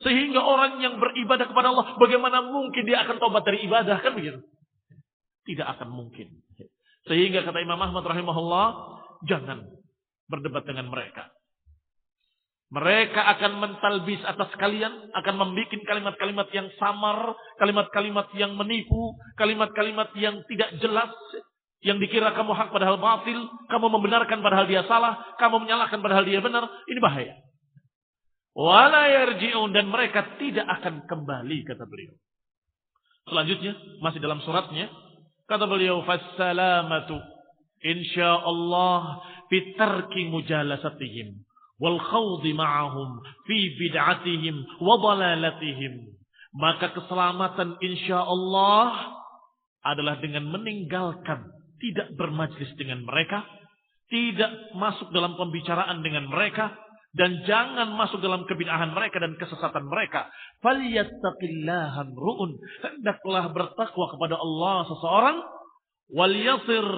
Sehingga orang yang beribadah kepada Allah, bagaimana mungkin dia akan taubat dari ibadah? Kan begitu? Tidak akan mungkin. Sehingga kata Imam Ahmad rahimahullah, jangan berdebat dengan mereka. Mereka akan mentalbis atas kalian, akan membuat kalimat-kalimat yang samar, kalimat-kalimat yang menipu, kalimat-kalimat yang tidak jelas, yang dikira kamu hak padahal batil, kamu membenarkan padahal dia salah, kamu menyalahkan padahal dia benar. Ini bahaya. Wala yarji'un, dan mereka tidak akan kembali, kata beliau. Selanjutnya, masih dalam suratnya, kata beliau, fassalamatu insyaallah fi tarki mujalasatihim wal khawdi ma'ahum fi bid'atihim wa dalalatihim. Maka keselamatan insyaallah adalah dengan meninggalkan, tidak bermajlis dengan mereka, tidak masuk dalam pembicaraan dengan mereka, dan jangan masuk dalam kebid'ahan mereka dan kesesatan mereka. Falyattaqillaha amru'un, hendaklah bertakwa kepada Allah seseorang, wal yasir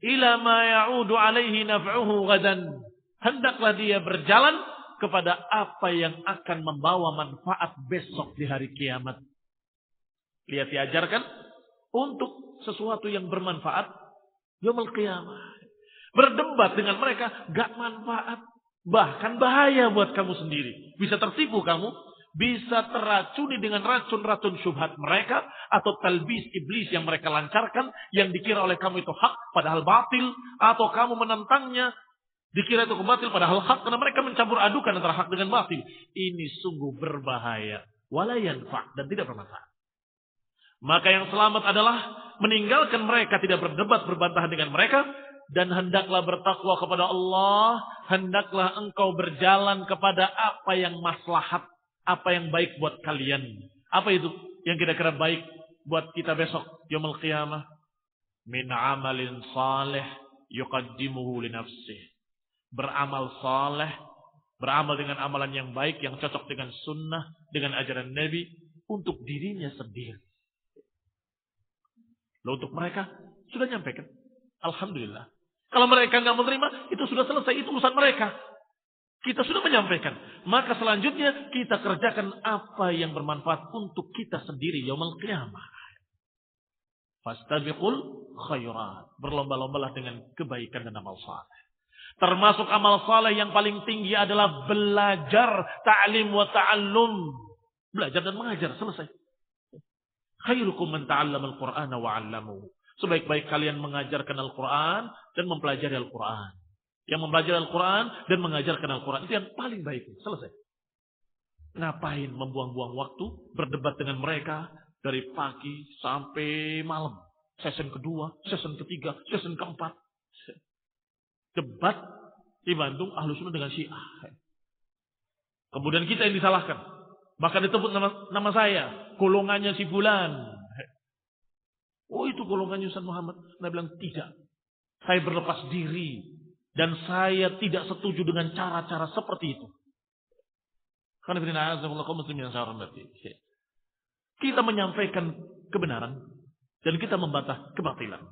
ila ma ya'udu alaihi naf'uhu gadan, hendaklah dia berjalan kepada apa yang akan membawa manfaat besok di hari kiamat. Lihat, diajarkan untuk sesuatu yang bermanfaat yaumul qiyamah. Berdebat dengan mereka gak manfaat, bahkan bahaya buat kamu sendiri. Bisa tertipu kamu, bisa teracuni dengan racun-racun syubhat mereka, atau talbis iblis yang mereka lancarkan, yang dikira oleh kamu itu hak padahal batil, atau kamu menentangnya dikira itu batil padahal hak, karena mereka mencampur adukan antara hak dengan batil. Ini sungguh berbahaya, wala yanfa', dan tidak bermanfaat. Maka yang selamat adalah meninggalkan mereka, tidak berdebat berbantah dengan mereka, dan hendaklah bertakwa kepada Allah, hendaklah engkau berjalan kepada apa yang maslahat, apa yang baik buat kalian. Apa itu yang kira-kira baik buat kita besok yaumul qiyamah? Min amalin salih yuqaddimuhu li nafsih. Beramal saleh, beramal dengan amalan yang baik, yang cocok dengan sunnah, dengan ajaran Nabi, untuk dirinya sendiri. Lalu untuk mereka sudah nyampaikan, alhamdulillah. Kalau mereka nggak menerima, itu sudah selesai, itu urusan mereka. Kita sudah menyampaikan. Maka selanjutnya kita kerjakan apa yang bermanfaat untuk kita sendiri yaumul qiyamah. Fastabiqul khairat. Berlomba-lombalah dengan kebaikan dan amal saleh. Termasuk amal saleh yang paling tinggi adalah belajar, ta'lim wa ta'allum. Belajar dan mengajar, selesai. Khairukum man ta'allama al-Qur'ana wa 'allamahu. Sebaik-baik kalian mengajarkan Al-Quran dan mempelajari Al-Quran. Yang mempelajari Al-Quran dan mengajarkan Al-Quran, itu yang paling baik. Selesai. Ngapain membuang-buang waktu berdebat dengan mereka dari pagi sampai malam. Session kedua, session ketiga, session keempat. Debat di Bandung Ahlus Sunnah dengan Syiah. Kemudian kita yang disalahkan. Bahkan disebut nama saya, golongannya si Bulan. Oh, itu golongannya Ustaz Muhammad. Saya bilang tidak. Saya berlepas diri. Dan saya tidak setuju dengan cara-cara seperti itu. Karena kita menyampaikan kebenaran. Dan kita membantah kebatilan.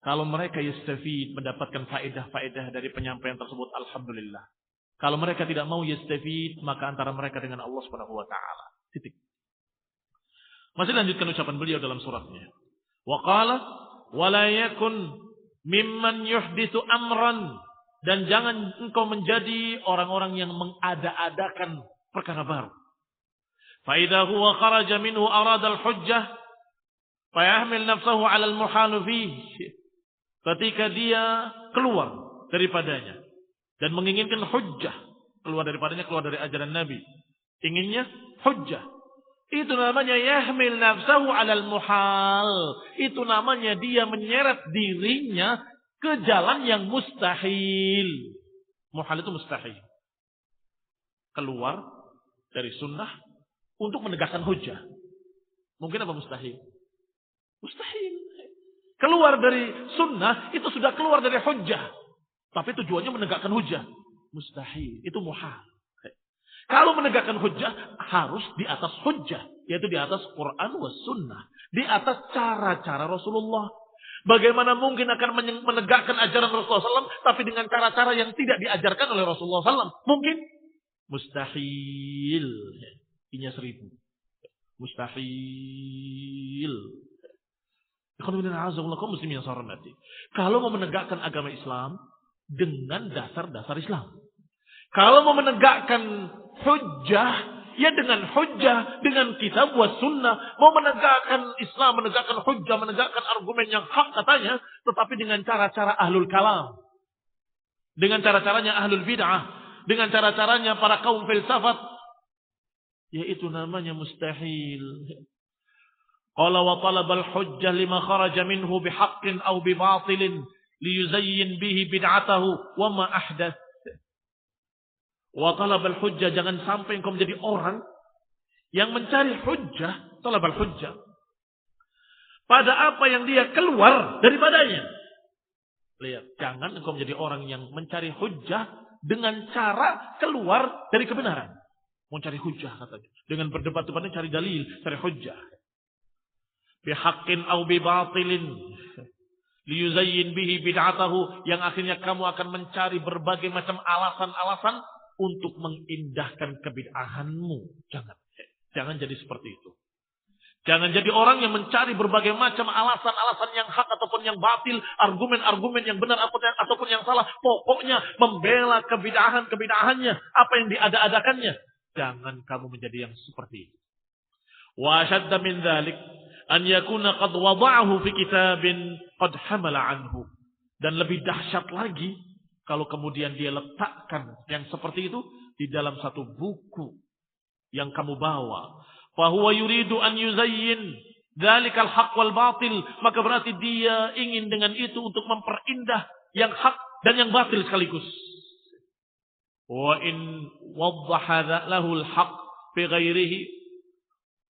Kalau mereka yastafid, mendapatkan faedah-faedah dari penyampaian tersebut, alhamdulillah. Kalau mereka tidak mau yastafid, maka antara mereka dengan Allah Subhanahu wa taala. Titik. Masih lanjutkan ucapan beliau dalam suratnya. Wa qala wa la yakun mimman yuhditsu amran, dan jangan engkau menjadi orang-orang yang mengada-adakan perkara baru. Fa idza huwa kharaja minhu arada al-hujjah fa yahmil nafsahu 'ala al-muhal fihi. Ketika dia keluar daripadanya dan menginginkan hujjah, keluar daripadanya, keluar dari ajaran Nabi, inginnya hujjah. Itu namanya yahmil nafsahu 'alal muhal. Itu namanya dia menyeret dirinya ke jalan yang mustahil. Muhal itu mustahil. Keluar dari sunnah untuk menegakkan hujjah. Mungkin apa mustahil? Mustahil. Keluar dari sunnah itu sudah keluar dari hujjah. Tapi tujuannya menegakkan hujjah. Mustahil. Itu muhal. Kalau menegakkan hujjah harus di atas hujjah, yaitu di atas Quran was sunnah, di atas cara-cara Rasulullah. Bagaimana mungkin akan menegakkan ajaran Rasulullah SAW, tapi dengan cara-cara yang tidak diajarkan oleh Rasulullah SAW? Mungkin? Mustahil. Inya 1000. Mustahil. Kalau mau menegakkan agama Islam dengan dasar-dasar Islam. Kalau mau menegakkan hujjah, ya dengan hujjah, dengan kitab wa sunnah. Mau menegakkan Islam, menegakkan hujjah, menegakkan argumen yang hak katanya, tetapi dengan cara-cara ahlul kalam. Dengan cara-caranya ahlul bid'ah. Dengan cara-caranya para kaum filsafat. Yaitu namanya mustahil. Qala wa talabal hujjah lima kharaja minhu bihaqqin aw bibatilin liyuzayyin bihi bid'atahu wa ma ahdath. Wa talabal hujjah, jangan sampai engkau menjadi orang yang mencari hujjah, talabal hujjah, pada apa yang dia keluar daripadanya. Lihat, jangan engkau menjadi orang yang mencari hujjah dengan cara keluar dari kebenaran. Mau cari hujjah katanya. Dengan berdebat-debatnya cari dalil, cari hujjah. Bihaqqin aw bibatilin liyuzayyin bihi bid'atahu, yang akhirnya kamu akan mencari berbagai macam alasan-alasan untuk mengindahkan kebid'ahanmu. Jangan jadi seperti itu. Jangan jadi orang yang mencari berbagai macam alasan-alasan yang hak ataupun yang batil, argumen-argumen yang benar ataupun yang salah. Pokoknya membela kebid'ahannya, apa yang diada-adakannya. Jangan kamu menjadi yang seperti itu. Wa ashadda min dzalik an yakuna qad wada'ahu fi kitabin qad hamala anhu. Dan lebih dahsyat lagi kalau kemudian dia letakkan yang seperti itu di dalam satu buku yang kamu bawa. Fahuwa yuridu an yuzayyin dzalikal haqq wal batil. Maka berarti dia ingin dengan itu untuk memperindah yang hak dan yang batil sekaligus. Wa in waddaha lahu al haqq fi ghairihi,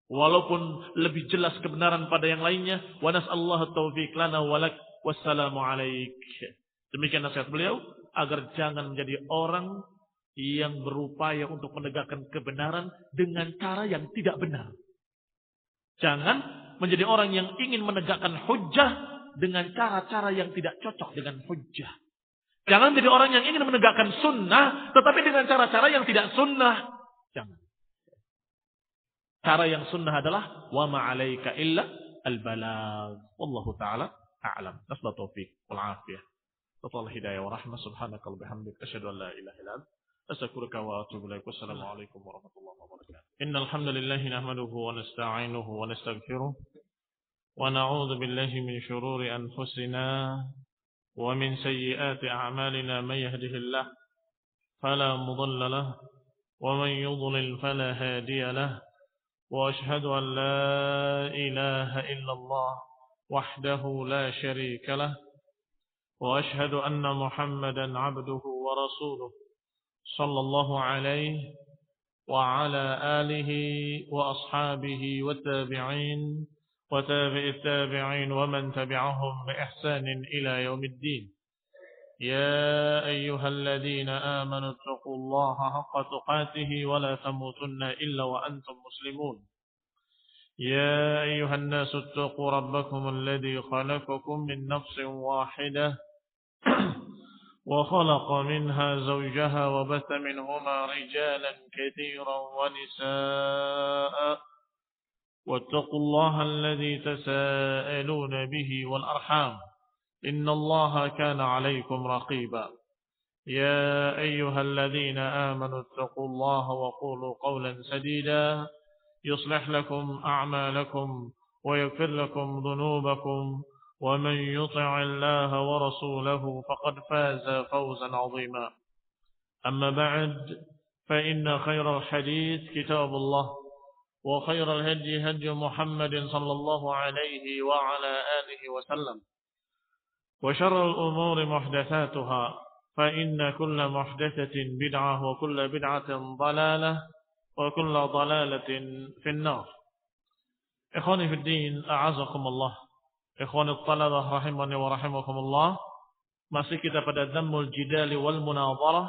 walaupun lebih jelas kebenaran pada yang lainnya. Wa nas'allahu taufiq lana wa lak. Wassalamu alaik. Demikian nasihat beliau, agar jangan menjadi orang yang berupaya untuk menegakkan kebenaran dengan cara yang tidak benar. Jangan menjadi orang yang ingin menegakkan hujjah dengan cara-cara yang tidak cocok dengan hujjah. Jangan menjadi orang yang ingin menegakkan sunnah, tetapi dengan cara-cara yang tidak sunnah. Jangan. Cara yang sunnah adalah wa ma'alaika illa al-balagh. Wallahu ta'ala a'lam. Nasla taufiq wal afiyah. Total hidayah wa rahmah. Subhanaka wa bihamdik. Asyhadu an la ilaha illa anta. Astaghfiruka wa atubu ilaik. Wassalamu alaikum warahmatullahi wabarakatuh. Innal hamdalillah nahmaduhu wa nasta'inuhu wa nastaghfiruh. Wa na'udzu billahi min shururi anfusina wa min sayyiati a'malina. May yahdihillah fala mudilla lahu wa man yudlil fala hadiya lahu. Wa asyhadu an la ilaha illallah wahdahu la syarika lahu. وأشهد أن محمدا عبده ورسوله صلى الله عليه وعلى آله وأصحابه والتابعين وتابع التابعين ومن تبعهم بإحسان إلى يوم الدين. يا أيها الذين آمنوا اتقوا الله حق تقاته ولا تموتن إلا وأنتم مسلمون. يا أيها الناس اتقوا ربكم الذي خلقكم من نفس واحدة وخلق منها زوجها وبث منهما رجالا كثيرا ونساء واتقوا الله الذي تساءلون به والأرحام إن الله كان عليكم رقيبا. يا أيها الذين آمنوا اتقوا الله وقولوا قولا سديدا يصلح لكم أعمالكم ويغفر لكم ذنوبكم ومن يطع الله ورسوله فقد فاز فوزا عظيما. أما بعد فإن خير الحديث كتاب الله وخير الهدي هدي محمد صلى الله عليه وعلى آله وسلم وشر الأمور محدثاتها فإن كل محدثة بدعة وكل بدعة ضلالة وكل ضلالة في النار. إخواني في الدين أعزكم الله. Ikhwani talabah rahimani wa rahimakumullah. Masih kita pada dhammul jidali wal munadharah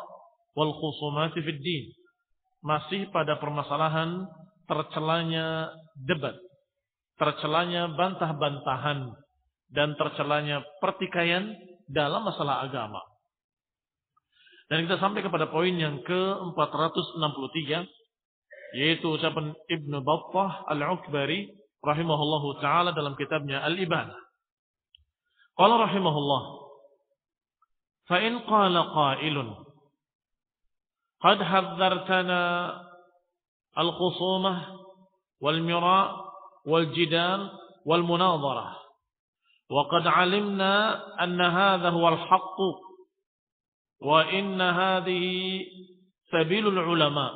wal khusumati fid din. Masih pada permasalahan tercelanya debat, tercelanya bantah-bantahan, dan tercelanya pertikaian dalam masalah agama. Dan kita sampai kepada poin yang ke-463, yaitu ucapan Ibnu Battah Al-Ukbari rahimahullahu ta'ala dalam kitabnya Al-Ibanah. Qala rahimahullah, fa in qala qailun qad hadzartana al-khusumah wal mira' wal jidal wal munadharah wa qad 'alimna anna hadha huwa al-haqq wa inna hadhihi sabilul ulama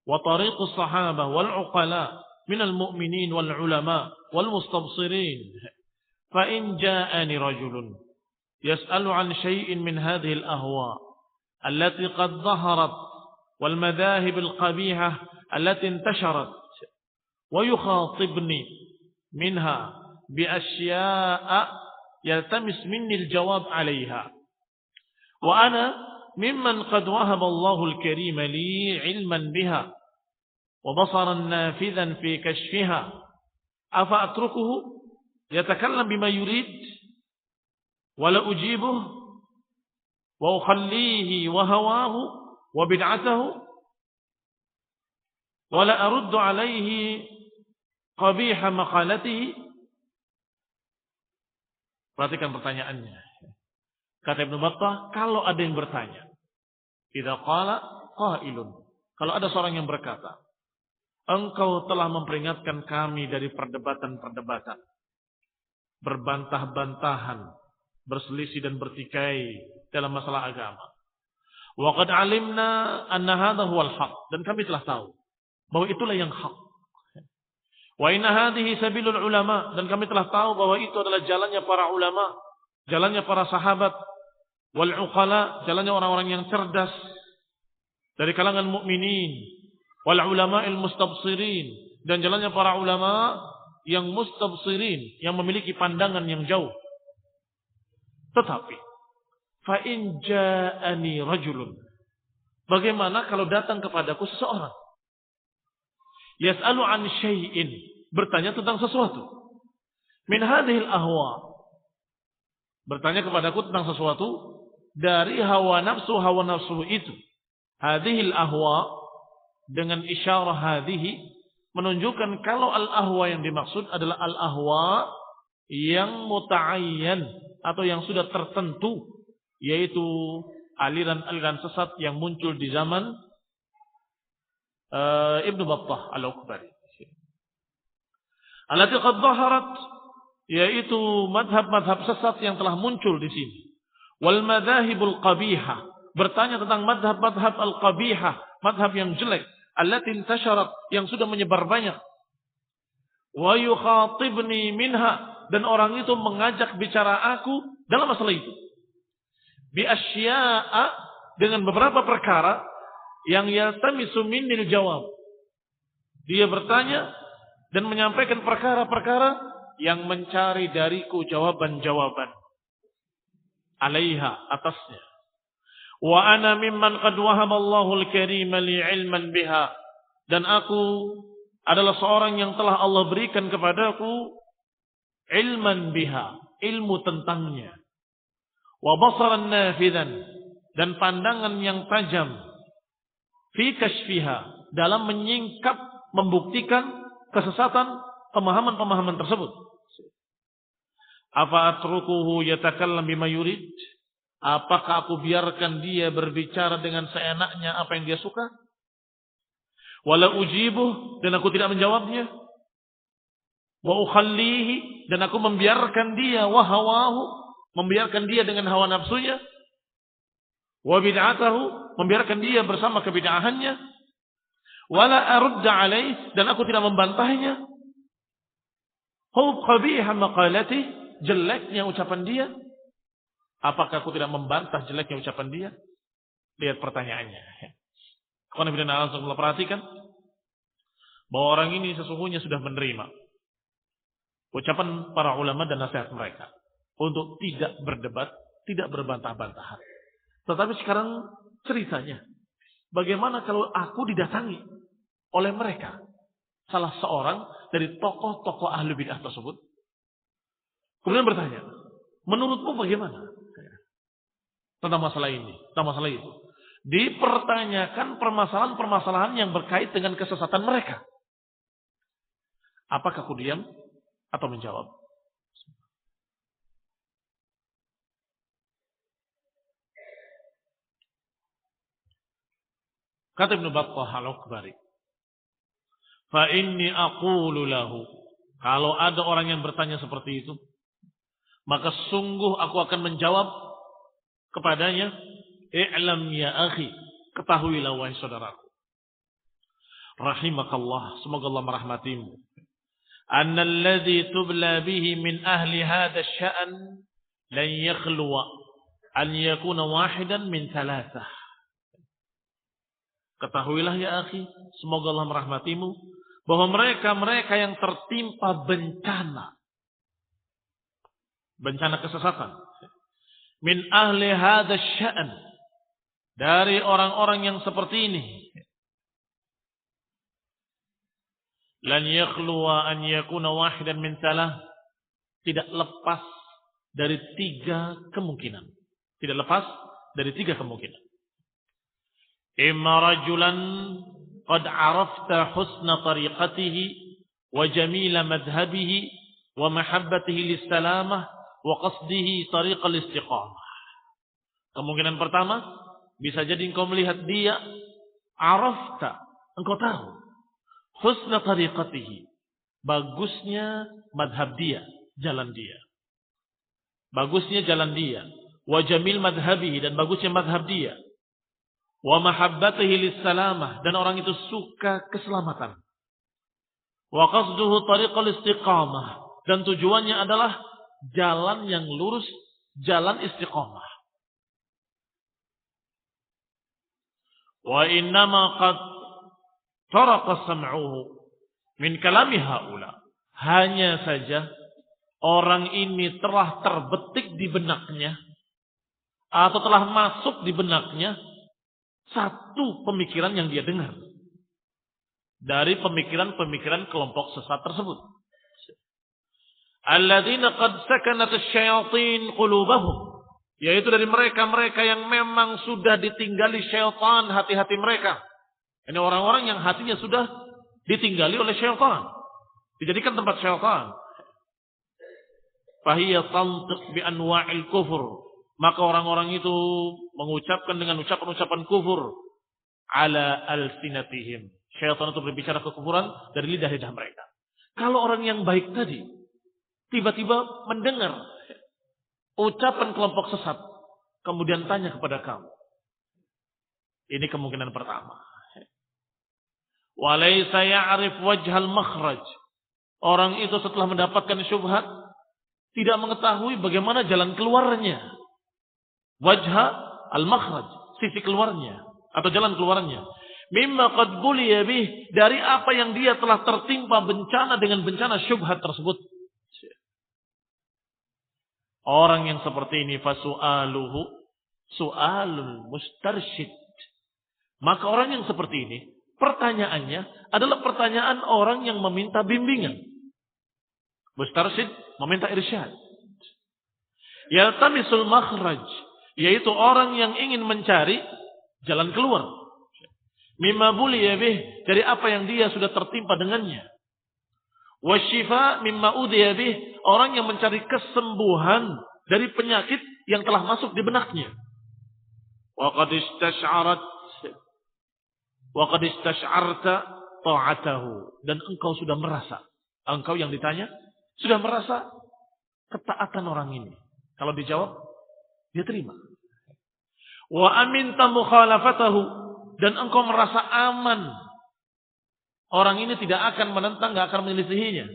wa tariqus sahabah wal 'uqala min al-mu'minin wal ulama wal mustabsirin fa in ja'ani rajulun yas'alu 'an shay'in min hadhihi al-ahwa allati qad dhaharat wal madahib al-qabihah allati intasharat wa yukhatibni minha bi asya'a yaltamis minni al-jawab 'alayha wa ana mimman qad wahaba Allahu al-karim li 'ilman biha wa basaran nafidhan fi kashfiha afa atrukuhu yatakallam bima yurid wa la ujibuhu wa ukhallihi wa hawahu wa bid'atahu wa la aruddu alayhi qabiha maqalatihi. Perhatikan pertanyaannya. Kata Ibnu Battah, kalau ada yang bertanya, idza qala qailun, kalau ada seorang yang berkata, engkau telah memperingatkan kami dari perdebatan-perdebatan, berbantah-bantahan, berselisih dan bertikai dalam masalah agama. Wa qad 'alimna anna hadha huwal haq, dan kami telah tahu bahwa itulah yang hak. Wa inna hadhihi sabilul ulama, dan kami telah tahu bahwa itu adalah jalannya para ulama, jalannya para sahabat, wal uqala, jalannya orang-orang yang cerdas dari kalangan mukminin, wal ulama'il mustabsirin, dan jalannya para ulama yang mustabsirin, yang memiliki pandangan yang jauh. Tetapi fa in ja'ani rajulun, bagaimana kalau datang kepadaku seseorang yas'alu 'an syai'in, bertanya tentang sesuatu, min hadhil ahwa, bertanya kepadaku tentang sesuatu dari hawa nafsu itu. Hadhil ahwa, dengan isyarah hadhihi, menunjukkan kalau al-ahwa yang dimaksud adalah al-ahwa yang muta'ayyan atau yang sudah tertentu, yaitu aliran-aliran sesat yang muncul di zaman Ibnu Battah al-Ukbari. Allati qad dhaharat, yaitu madhab-madhab sesat yang telah muncul di sini. Wal madahibul qabihah, bertanya tentang madhab-madhab al-qabihah, madhab yang jelek, allati intasharat, yang sudah menyebar banyak. Wa yukhatibni minha, dan orang itu mengajak bicara aku dalam masalah itu. Bi asya'a, dengan beberapa perkara yang yaltamisu minnil jawab. Dia bertanya dan menyampaikan perkara-perkara yang mencari dariku jawaban-jawaban. Alaiha, atasnya. Wa ana mimman qad wahaballahu al-karim li 'ilman biha, dan aku adalah seorang yang telah Allah berikan kepadaku ilman biha, ilmu tentangnya. Wa basaran nafidhan, dan pandangan yang tajam fi kashfiha, dalam menyingkap, membuktikan kesesatan pemahaman-pemahaman tersebut. Afa atrukuhu yatakallam bima yurid, apakah aku biarkan dia berbicara dengan seenaknya apa yang dia suka? Wala ujibuh, dan aku tidak menjawabnya. Wa ukhallihi, dan aku membiarkan dia, wa hawahu, membiarkan dia dengan hawa nafsunya. Wa bid'atahu, membiarkan dia bersama kebid'ahannya. Wala arudda alaih, dan aku tidak membantahnya. Hub qabiha maqalati, jeleknya ucapan dia. Apakah aku tidak membantah jeleknya ucapan dia? Lihat pertanyaannya. Kalau perhatikan bahwa orang ini sesungguhnya sudah menerima ucapan para ulama dan nasihat mereka untuk tidak berdebat, tidak berbantah-bantahan. Tetapi sekarang ceritanya, bagaimana kalau aku didatangi oleh mereka, salah seorang dari tokoh-tokoh ahli bid'ah tersebut, kemudian bertanya, menurutmu bagaimana tentang masalah ini, tentang masalah itu? Dipertanyakan permasalahan-permasalahan yang berkait dengan kesesatan mereka. Apakah aku diam atau menjawab? Kata Ibnu Battah Al-Ukbari, fa inni aqulu lahu, kalau ada orang yang bertanya seperti itu, maka sungguh aku akan menjawab kepadanya, i'lam ya akhi, ketahuilah wahai saudaraku, rahimakallah, semoga Allah merahmatimu, anna alladhi tubla bihi min ahli hadha asy-sya'n lan yakhluwa an yakuna wahidan min thalathah. Ketahuilah ya akhi, semoga Allah merahmatimu, bahwa mereka yang tertimpa bencana kesesatan, min ahli hadzal sya'n, dari orang-orang yang seperti ini, lan yakhluwa an yakuna wahidan min thalath, tidak lepas dari tiga kemungkinan. Tidak lepas dari tiga kemungkinan. Imma rajulan qad arafta husna tariqatihi wa jamila madhhabihi wa mahabbatihi lis-salamah wa qasdihi tariqal istiqamah. Kemungkinan pertama, bisa jadi engkau melihat dia, arafta, engkau tahu husna tariqatihi, bagusnya madhab dia, jalan dia. Bagusnya jalan dia, wa jamil madhhabihi, dan bagusnya madhab dia. Wa mahabbatihi lis-salamah, dan orang itu suka keselamatan. Wa qasduhu tariqal istiqamah, dan tujuannya adalah jalan yang lurus, jalan istiqamah. Wa innama qad taraqa sam'uhu min kalami haula. Hanya saja orang ini telah terbetik di benaknya, atau telah masuk di benaknya satu pemikiran yang dia dengar dari pemikiran-pemikiran kelompok sesat tersebut. Alladzina qad sakanat asy-syayatin qulubahum, yaitu dari mereka yang memang sudah ditinggali syaitan hati-hati mereka. Ini orang-orang yang hatinya sudah ditinggali oleh syaitan, dijadikan tempat syaitan. Fahiya tantiq bi anwa'il kufur, maka orang-orang itu mengucapkan dengan ucapan-ucapan kufur ala alsinatihim. Syaitan itu berbicara kekufuran dari lidah-lidah mereka. Kalau orang yang baik tadi tiba-tiba mendengar ucapan kelompok sesat, kemudian tanya kepada kamu, ini kemungkinan pertama. Walaysa ya'rif wajhal makhraj, orang itu setelah mendapatkan syubhat tidak mengetahui bagaimana jalan keluarnya. Wajha al-makhraj, sisi keluarnya atau jalan keluarnya. Mimma qad buliya bih, dari apa yang dia telah tertimpa bencana dengan bencana syubhat tersebut. Orang yang seperti ini fasu'aluhu su'alul mustarsyid. Maka orang yang seperti ini, pertanyaannya adalah pertanyaan orang yang meminta bimbingan. Mustarsyid meminta irsyad. Yaltamisul makhraj, yaitu orang yang ingin mencari jalan keluar. Mimma buliya bih, dari apa yang dia sudah tertimpa dengannya. Wasyifa mimma udiya bih, orang yang mencari kesembuhan dari penyakit yang telah masuk di benaknya. Wa qad istash'arta ta'atahu, dan engkau sudah merasa, engkau yang ditanya sudah merasa ketaatan orang ini. Kalau dijawab, dia terima. Wa aminta mukhalafatahu, dan engkau merasa aman. Orang ini tidak akan menentang, tidak akan menyelisihinya.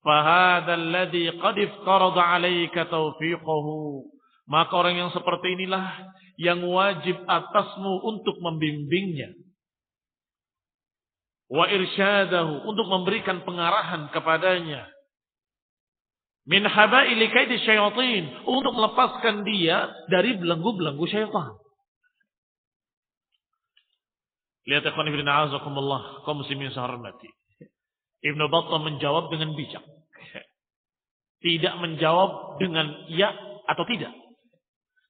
Fahadal ladzi qad iftarada 'alaika taufiquhu, maka orang yang seperti inilah yang wajib atasmu untuk membimbingnya. Wa irsyadahu, untuk memberikan pengarahan kepadanya. Min habaili kaidi syayatin, untuk melepaskan dia dari belenggu-belenggu syaitan. Lihat ikhwan fillah azakumullah, kaum muslimin sehormati. Ibnu Battah menjawab dengan bijak. Tidak menjawab dengan ya atau tidak.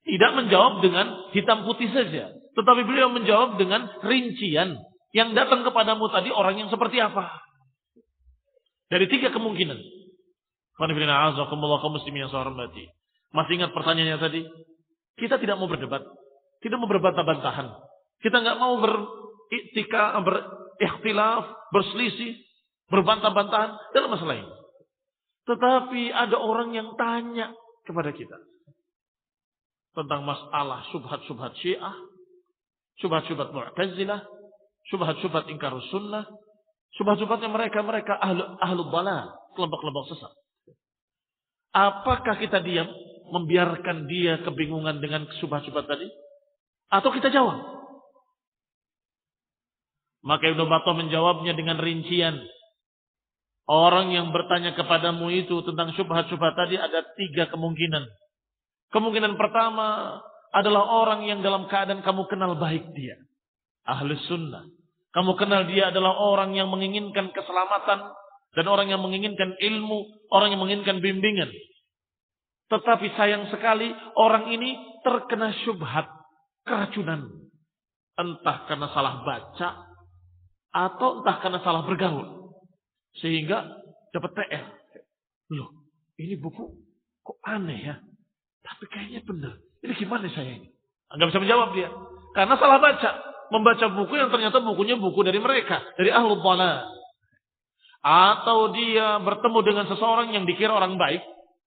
Tidak menjawab dengan hitam putih saja, tetapi beliau menjawab dengan rincian yang datang kepadamu tadi orang yang seperti apa. Dari tiga kemungkinan. Ikhwan fillah azakumullah, kaum muslimin yang saya hormati. Masih ingat pertanyaannya tadi? Kita tidak mau berdebat, tidak mau berbantah-bantahan. Kita nggak mau berikhtilaf, berselisih, berbantah-bantahan dalam masalah ini. Tetapi ada orang yang tanya kepada kita tentang masalah syubhat-syubhat Syiah, syubhat-syubhat Mu'tazilah, syubhat-syubhat ingkar sunnah, syubhat-syubhatnya mereka ahlu dhalal, kelompok-kelompok sesat. Apakah kita diam, membiarkan dia kebingungan dengan syubhat-syubhat tadi? Atau kita jawab? Maka Ibnu Battah menjawabnya dengan rincian. Orang yang bertanya kepadamu itu tentang syubhat-syubhat tadi ada 3 kemungkinan. Kemungkinan pertama adalah orang yang dalam keadaan kamu kenal baik dia. Ahlus sunnah. Kamu kenal dia adalah orang yang menginginkan keselamatan dan orang yang menginginkan ilmu, orang yang menginginkan bimbingan. Tetapi sayang sekali orang ini terkena syubhat, keracunan. Entah karena salah baca atau entah karena salah bergaul. Sehingga dapat PR. Loh, ini buku kok aneh ya? Tapi kayaknya benar. Ini gimana saya ini? Nggak bisa menjawab dia. Karena salah baca. Membaca buku yang ternyata bukunya buku dari mereka. Dari ahlul dhalal. Atau dia bertemu dengan seseorang yang dikira orang baik.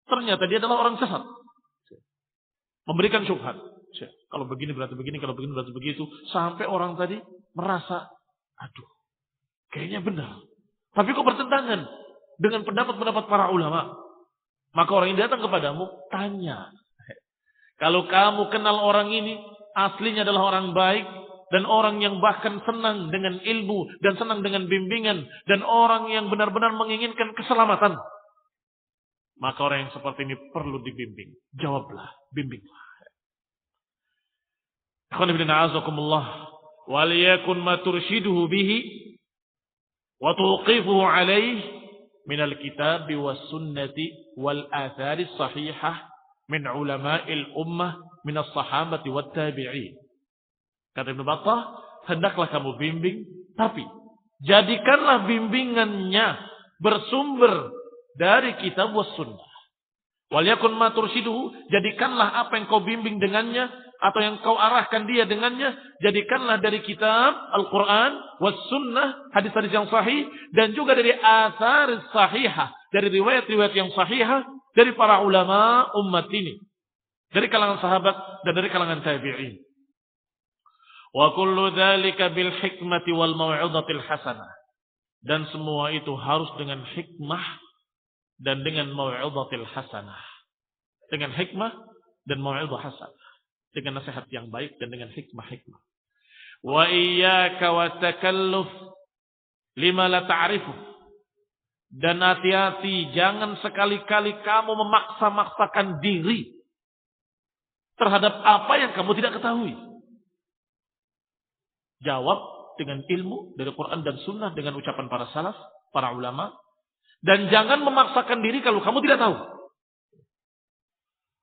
Ternyata dia adalah orang sesat. Memberikan syubhat. Kalau begini berarti begini, kalau begini berarti begitu. Sampai orang tadi merasa, aduh, kayaknya benar. Tapi kok bertentangan dengan pendapat-pendapat para ulama. Maka orang yang datang kepadamu, tanya. Kalau kamu kenal orang ini, aslinya adalah orang baik, dan orang yang bahkan senang dengan ilmu, dan senang dengan bimbingan, dan orang yang benar-benar menginginkan keselamatan. Maka orang yang seperti ini perlu dibimbing. Jawablah, bimbinglah. Akhwan ibn a'azakumullah. Waliyakun ma turshiduhu bihi, wa tuqifuhu alaih, minal kitabi was sunnati wal athari sahihah, min ulama'il ummah, minas sahabati wat tabi'in. Kata Ibnu Battah, hendaklah kamu bimbing, tapi jadikanlah bimbingannya bersumber dari kitab was sunnah. Wal yakun ma turshiduhu, jadikanlah apa yang kau bimbing dengannya atau yang kau arahkan dia dengannya, jadikanlah dari kitab Al-Qur'an was sunnah, hadis-hadis yang sahih, dan juga dari athar sahihah, dari riwayat-riwayat yang sahihah dari para ulama umat ini, dari kalangan sahabat dan dari kalangan tabi'in. Wa kullu dzalika bil hikmati wal mau'izatil hasanah. Dan semua itu harus dengan hikmah dan dengan mau'izatil hasanah. Dengan hikmah dan mau'izah hasanah. Dengan nasihat yang baik dan dengan hikmah-hikmah. Wa iyyaka wa takalluf lima la ta'rifu. Dan hati-hati, jangan sekali-kali kamu memaksa-maksakan diri terhadap apa yang kamu tidak ketahui. Jawab dengan ilmu dari Quran dan Sunnah, dengan ucapan para salaf, para ulama. Dan jangan memaksakan diri kalau kamu tidak tahu.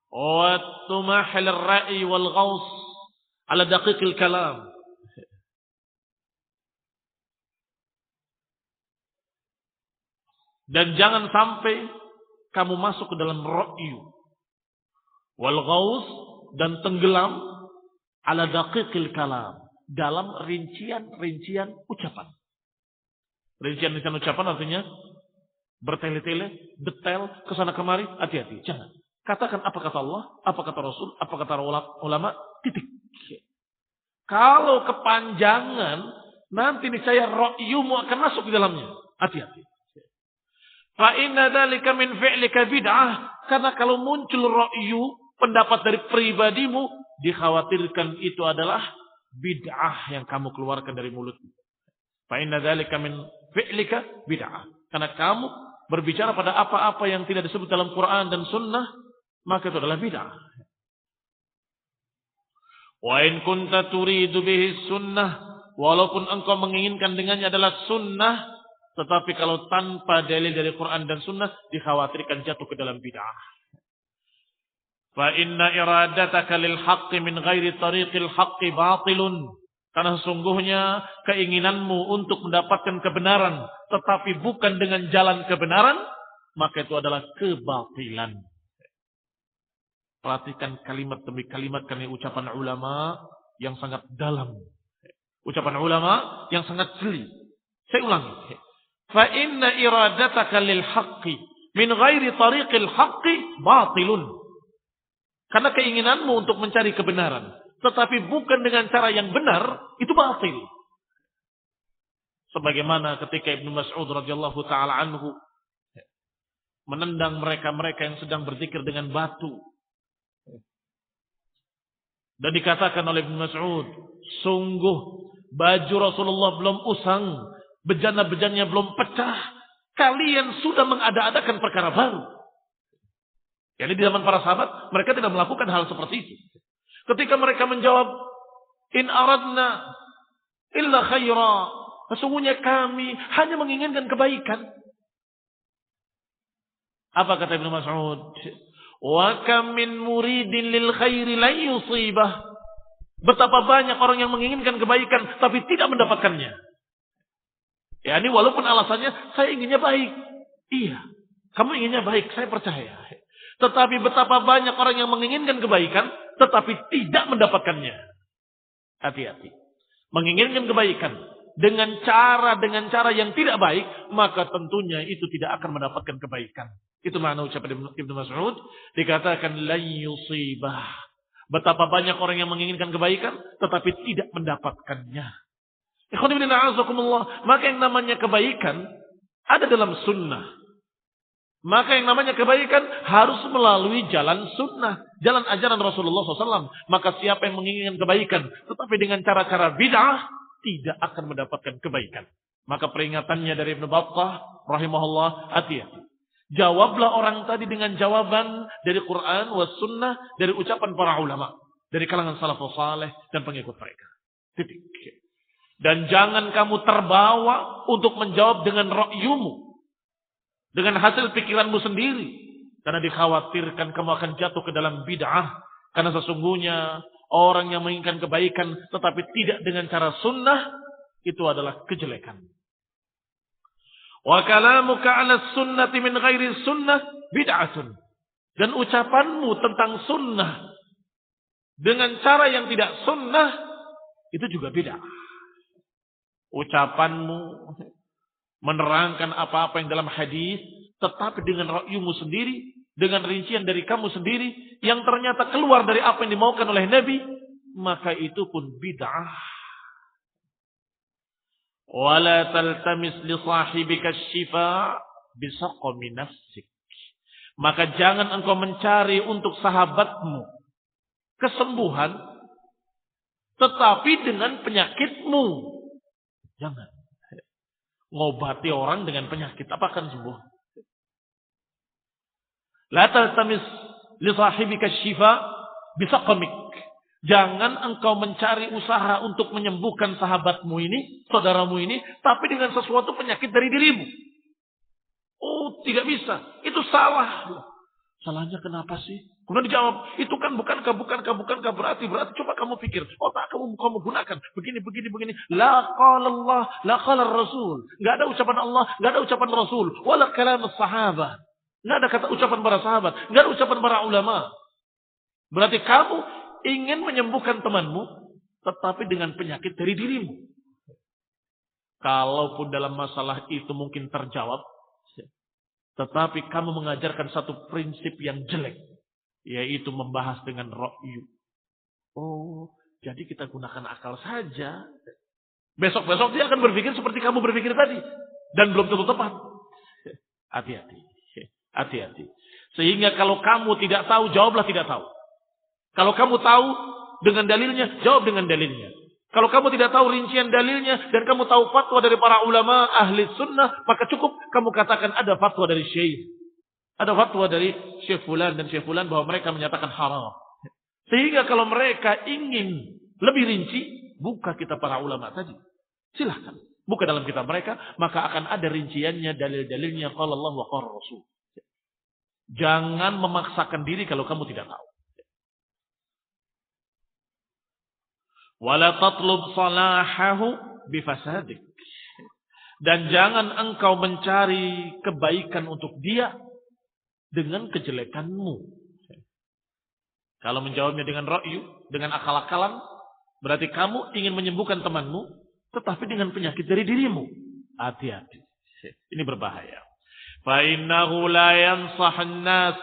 Wa tumahil ar-ra'i wal ghaus ala daqiqil kalam. Dan jangan sampai kamu masuk ke dalam ra'yu wal ghaus, dan tenggelam ala daqiqil kalam, dalam rincian-rincian ucapan. Rincian-rincian ucapan artinya bertele-tele, detail, kesana kemari, hati-hati, jangan. Katakan apa kata Allah, apa kata Rasul, apa kata ulama, titik. Kalau kepanjangan, nanti niscaya ra'yumu akan masuk di dalamnya. Hati-hati. Fa inna dzalika min fi'lika bid'ah, karena kalau muncul ra'yu, pendapat dari pribadimu, dikhawatirkan itu adalah bid'ah yang kamu keluarkan dari mulutmu. Fa inna dzalika min fi'lika bid'ah, karena kamu berbicara pada apa-apa yang tidak disebut dalam Quran dan Sunnah, maka itu adalah bid'ah. Wa in kunta turidu bihi sunnah, walaupun engkau menginginkan dengannya adalah sunnah, tetapi kalau tanpa dalil dari Quran dan Sunnah, dikhawatirkan jatuh ke dalam bid'ah. Fa inna iradataka lil haqqi min ghairi tariqil haqqi batilun. Karena sesungguhnya keinginanmu untuk mendapatkan kebenaran, tetapi bukan dengan jalan kebenaran, maka itu adalah kebatilan. Perhatikan kalimat demi kalimat, karena ucapan ulama yang sangat dalam. Ucapan ulama yang sangat jeli. Saya ulangi. Fa inna iradataka lil haqqi min ghairi tariqil haqqi batilun. Karena keinginanmu untuk mencari kebenaran, tetapi bukan dengan cara yang benar, itu batil. Sebagaimana ketika Ibnu Mas'ud radhiyallahu taala anhu menendang mereka-mereka yang sedang berzikir dengan batu. Dan dikatakan oleh Ibnu Mas'ud, sungguh baju Rasulullah belum usang, bejana-bejananya belum pecah, kalian sudah mengada-adakan perkara baru. Jadi di zaman para sahabat, mereka tidak melakukan hal seperti itu. Ketika mereka menjawab, in aradna illa khaira, sesungguhnya kami hanya menginginkan kebaikan. Apa kata Ibnu Mas'ud? Wa kam min muridin lil khairi la yusibah. Betapa banyak orang yang menginginkan kebaikan tapi tidak mendapatkannya. Ya, ini walaupun alasannya saya inginnya baik. Iya, kamu inginnya baik, saya percaya. Tetapi betapa banyak orang yang menginginkan kebaikan tetapi tidak mendapatkannya. Hati-hati. Menginginkan kebaikan dengan cara yang tidak baik, maka tentunya itu tidak akan mendapatkan kebaikan. Itu makna ucapan Ibnu Mas'ud, dikatakan la yusibah. Betapa banyak orang yang menginginkan kebaikan tetapi tidak mendapatkannya. Ikhwan fillah a'azakumullah, maka yang namanya kebaikan ada dalam sunnah. Maka yang namanya kebaikan harus melalui jalan sunnah, jalan ajaran Rasulullah SAW. Maka siapa yang menginginkan kebaikan tetapi dengan cara-cara bid'ah, tidak akan mendapatkan kebaikan. Maka peringatannya dari Ibnu Battah rahimahullah, hati-hati. Jawablah orang tadi dengan jawaban dari Quran was sunnah, dari ucapan para ulama, dari kalangan salafus saleh dan pengikut mereka. Titik. Dan jangan kamu terbawa untuk menjawab dengan ra'yumu, dengan hasil pikiranmu sendiri, karena dikhawatirkan kamu akan jatuh ke dalam bid'ah. Karena sesungguhnya orang yang menginginkan kebaikan tetapi tidak dengan cara sunnah, itu adalah kejelekan. Wa kalamuka 'ala sunnati min ghairi sunnah bid'atun. Dan ucapanmu tentang sunnah dengan cara yang tidak sunnah, itu juga bid'ah. Ucapanmu menerangkan apa-apa yang dalam hadis, tetapi dengan ra'yumu sendiri, dengan rincian dari kamu sendiri, yang ternyata keluar dari apa yang dimaukan oleh Nabi, maka itu pun bid'ah. Wala taltamis li sahibika syifa bisaqami nafsik. Maka jangan engkau mencari untuk sahabatmu kesembuhan, tetapi dengan penyakitmu. Jangan. Ngobati orang dengan penyakit, apa akan sembuh? La taltamis li sahibika syifa bisaqamik. Jangan engkau mencari usaha untuk menyembuhkan sahabatmu ini, saudaramu ini, tapi dengan sesuatu penyakit dari dirimu. Oh, tidak bisa. Itu salah. Salahnya kenapa sih? Kemudian dijawab, itu kan bukankah berarti. Coba kamu pikir, otak kamu gunakan. Begini. La qala Allah, la qala Rasul. Enggak ada ucapan Allah, enggak ada ucapan Rasul. Wala kalam sahabat. Enggak ada kata ucapan para sahabat, enggak ada ucapan para ulama. Berarti kamu ingin menyembuhkan temanmu, tetapi dengan penyakit dari dirimu. Kalaupun dalam masalah itu mungkin terjawab, tetapi kamu mengajarkan satu prinsip yang jelek, yaitu membahas dengan ra'yu. Oh, jadi kita gunakan akal saja. Besok-besok dia akan berpikir seperti kamu berpikir tadi. Dan belum tentu tepat. Hati-hati. Sehingga kalau kamu tidak tahu, jawablah tidak tahu. Kalau kamu tahu dengan dalilnya, jawab dengan dalilnya. Kalau kamu tidak tahu rincian dalilnya dan kamu tahu fatwa dari para ulama ahli sunnah, maka cukup kamu katakan ada fatwa dari syekh. Ada fatwa dari syekh fulan dan syekh fulan bahwa mereka menyatakan haram. Sehingga kalau mereka ingin lebih rinci, buka kitab para ulama tadi. Silahkan. Buka dalam kitab mereka, maka akan ada rinciannya, dalil-dalilnya qala Allah wa qala Rasul. Jangan memaksakan diri kalau kamu tidak tahu. Wala tatlub salahahu bifasadik. Dan jangan engkau mencari kebaikan untuk dia dengan kejelekanmu. Kalau menjawabnya dengan ra'yu, dengan akal-akalan, berarti kamu ingin menyembuhkan temanmu, tetapi dengan penyakit dari dirimu. Hati-hati. Ini berbahaya. Fa innahu la yansahun nas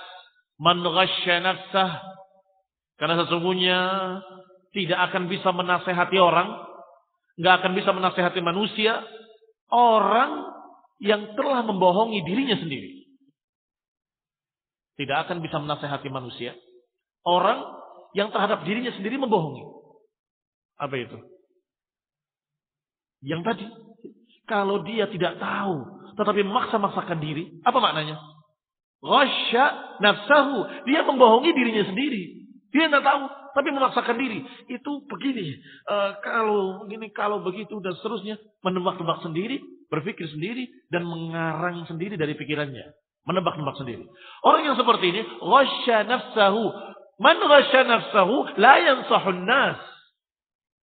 man ghashya nafsah. Karena sesungguhnya tidak akan bisa menasehati orang, enggak akan bisa menasehati manusia orang yang telah membohongi dirinya sendiri. Tidak akan bisa menasehati manusia orang yang terhadap dirinya sendiri membohongi. Apa itu? Yang tadi, kalau dia tidak tahu tetapi memaksa-maksakan diri, apa maknanya? Ghasya nafsahu, dia membohongi dirinya sendiri. Dia tidak tahu tapi memaksakan diri. Itu begini, kalau begini, kalau begitu dan seterusnya, menebak-nebak sendiri, berpikir sendiri dan mengarang sendiri dari pikirannya, menebak-nebak sendiri. Orang yang seperti ini, ghasya nafsahu. Man ghasya nafsahu la yansahun nas.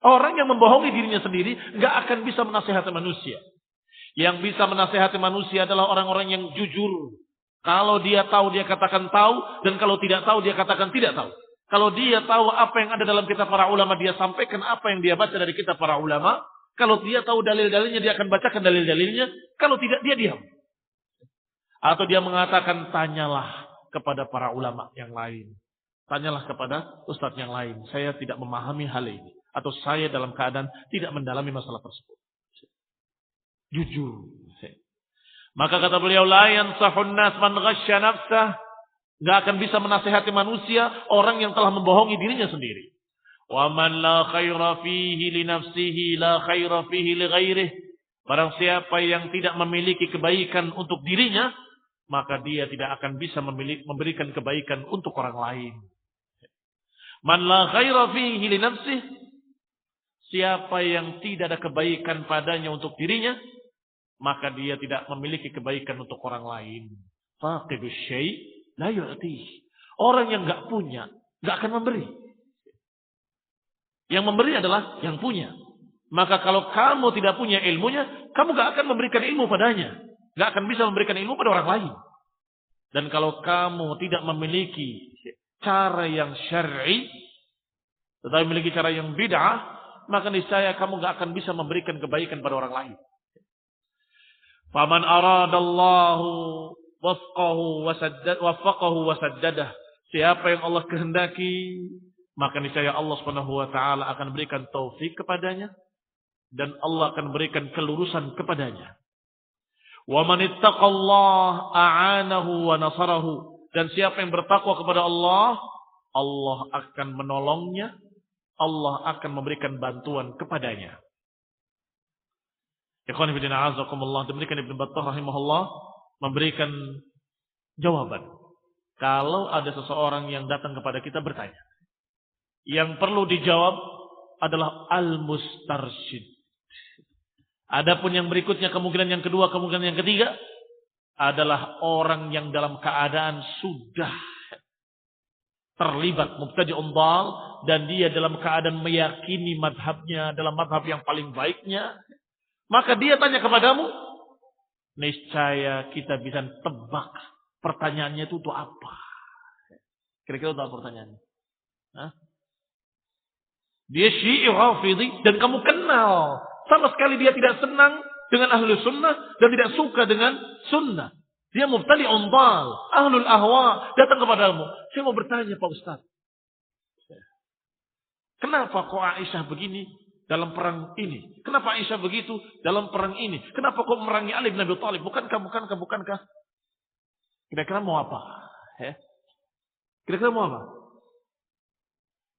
Orang yang membohongi dirinya sendiri enggak akan bisa menasihati manusia. Yang bisa menasihati manusia adalah orang-orang yang jujur. Kalau dia tahu, dia katakan tahu. Dan kalau tidak tahu, dia katakan tidak tahu. Kalau dia tahu apa yang ada dalam kitab para ulama, dia sampaikan apa yang dia baca dari kitab para ulama. Kalau dia tahu dalil-dalilnya, dia akan bacakan dalil-dalilnya. Kalau tidak, dia diam. Atau dia mengatakan, tanyalah kepada para ulama yang lain. Tanyalah kepada ustadz yang lain. Saya tidak memahami hal ini. Atau saya dalam keadaan tidak mendalami masalah tersebut. Jujur. Maka kata beliau, la yansahun nas man ghasya nafsah. Enggak akan bisa menasihati manusia orang yang telah membohongi dirinya sendiri. Wa man la khaira fihi li nafsihi la khaira fihi li ghairihi. Barang siapa yang tidak memiliki kebaikan untuk dirinya, maka dia tidak akan bisa memberikan kebaikan untuk orang lain. Man la khaira fihi li nafsihi. Siapa yang tidak ada kebaikan padanya untuk dirinya, maka dia tidak memiliki kebaikan untuk orang lain. Faqidus syai' la yu'tih. Orang yang enggak punya, enggak akan memberi. Yang memberi adalah yang punya. Maka kalau kamu tidak punya ilmunya, kamu enggak akan memberikan ilmu padanya. Enggak akan bisa memberikan ilmu pada orang lain. Dan kalau kamu tidak memiliki cara yang syar'i, tetapi memiliki cara yang bid'ah, maka niscaya kamu enggak akan bisa memberikan kebaikan pada orang lain. Faman aradallahu waffaqahu wa saddadah. Siapa yang Allah kehendaki, maka niscaya Allah Subhanahu wa taala akan berikan taufik kepadanya dan Allah akan berikan kelurusan kepadanya. Wa man ittaqallaha a'anahu wa nasarahu. Dan siapa yang bertakwa kepada Allah, Allah akan menolongnya, Allah akan memberikan bantuan kepadanya. Ikhwan fillah azakumullah, demikian Ibnu Battah rahimahullah memberikan jawaban. Kalau ada seseorang yang datang kepada kita bertanya, yang perlu dijawab adalah al-mustarsyid. Adapun yang berikutnya, kemungkinan yang kedua, kemungkinan yang ketiga adalah orang yang dalam keadaan sudah terlibat mubtadi'un dhal dan dia dalam keadaan meyakini madhabnya dalam madhab yang paling baiknya, maka dia tanya kepadamu, niscaya kita bisa tebak pertanyaannya itu apa. Kira-kira tahu pertanyaannya? Hah? Dia Syi'i Rafidhi dan kamu kenal sama sekali dia tidak senang dengan ahlu sunnah dan tidak suka dengan sunnah. Dia mubtadi'un dhal, ahlul ahwa, datang kepadamu. Saya mau bertanya Pak Ustaz. Kenapa kok Aisyah begini dalam perang ini? Kenapa Aisyah begitu dalam perang ini? Kenapa kok merangi Ali bin Abi Thalib? Bukankah? Kira-kira mau apa? Kira-kira mau apa?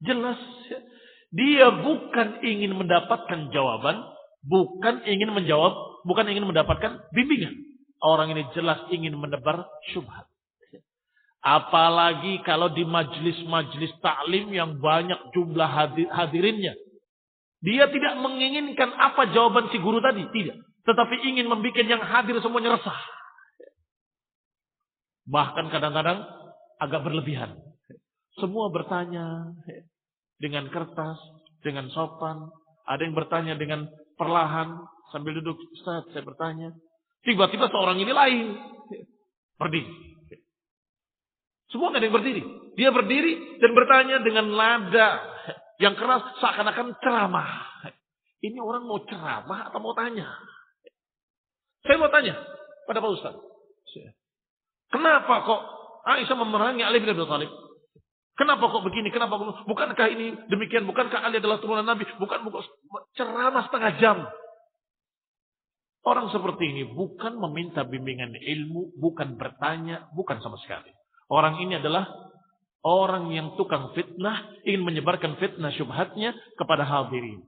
Jelas. Dia bukan ingin mendapatkan jawaban. Bukan ingin mendapatkan bimbingan. Orang ini jelas ingin menebar syubhat. Apalagi kalau di majlis-majlis taklim yang banyak jumlah hadirinnya. Dia tidak menginginkan apa jawaban si guru tadi. Tidak. Tetapi ingin membuat yang hadir semuanya resah. Bahkan kadang-kadang agak berlebihan. Semua bertanya dengan kertas, dengan sopan. Ada yang bertanya dengan perlahan sambil duduk. Ustaz, saya bertanya. Tiba-tiba seorang ini lain. Berdiri. Semua nggak ada yang berdiri. Dia berdiri dan bertanya dengan nada yang keras seakan-akan ceramah. Ini orang mau ceramah atau mau tanya? Saya mau tanya pada Pak Ustaz. Kenapa kok Aisyah memerangi Ali bin Abi Thalib? Kenapa kok begini? Kenapa kok? Bukankah ini demikian? Bukankah Ali adalah turunan Nabi? Bukan ceramah setengah jam. Orang seperti ini bukan meminta bimbingan ilmu, bukan bertanya, bukan sama sekali. Orang ini adalah orang yang tukang fitnah, ingin menyebarkan fitnah syubhatnya kepada hadirin.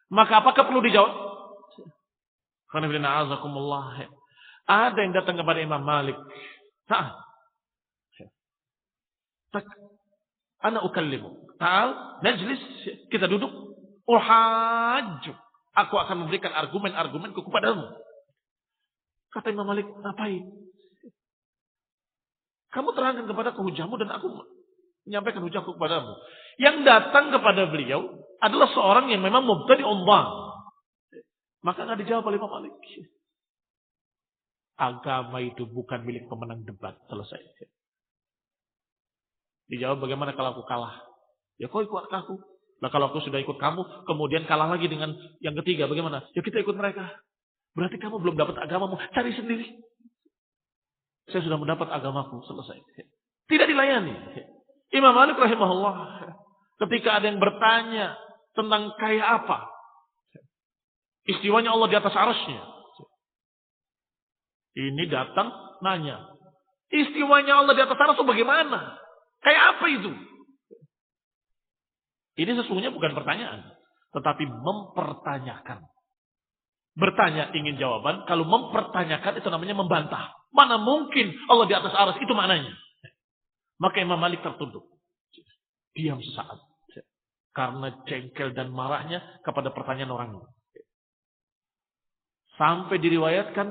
Maka apakah perlu dijawab? Ada yang datang kepada Imam Malik. Ana ukallimu. Ta'al, najlis, kita duduk. Uhajju. Aku akan memberikan argumen-argumenku kepadamu. Kata Imam Malik, ngapain? Kamu terangkan kepada hujahmu dan aku menyampaikan hujahku kepadamu. Yang datang kepada beliau adalah seorang yang memang mubtadi'un dhal. Maka nggak dijawab oleh Imam Malik. Agama itu bukan milik pemenang debat. Selesai. Dijawab, bagaimana kalau aku kalah? Ya kau ikut aku. Nah kalau aku sudah ikut kamu, kemudian kalah lagi dengan yang ketiga, bagaimana? Ya kita ikut mereka. Berarti kamu belum dapat agamamu. Cari sendiri. Saya sudah mendapat agamaku. Selesai. Tidak dilayani. Imam Malik rahimahullah. Ketika ada yang bertanya tentang kayak apa istiwanya Allah di atas arasnya. Ini datang nanya. Istiwanya Allah di atas aras itu bagaimana? Kayak apa itu? Ini sesungguhnya bukan pertanyaan. Tetapi mempertanyakan. Bertanya ingin jawaban. Kalau mempertanyakan itu namanya membantah. Mana mungkin Allah di atas aras, itu maknanya. Maka Imam Malik tertunduk. Diam sesaat. Karena jengkel dan marahnya kepada pertanyaan orang ini. Sampai diriwayatkan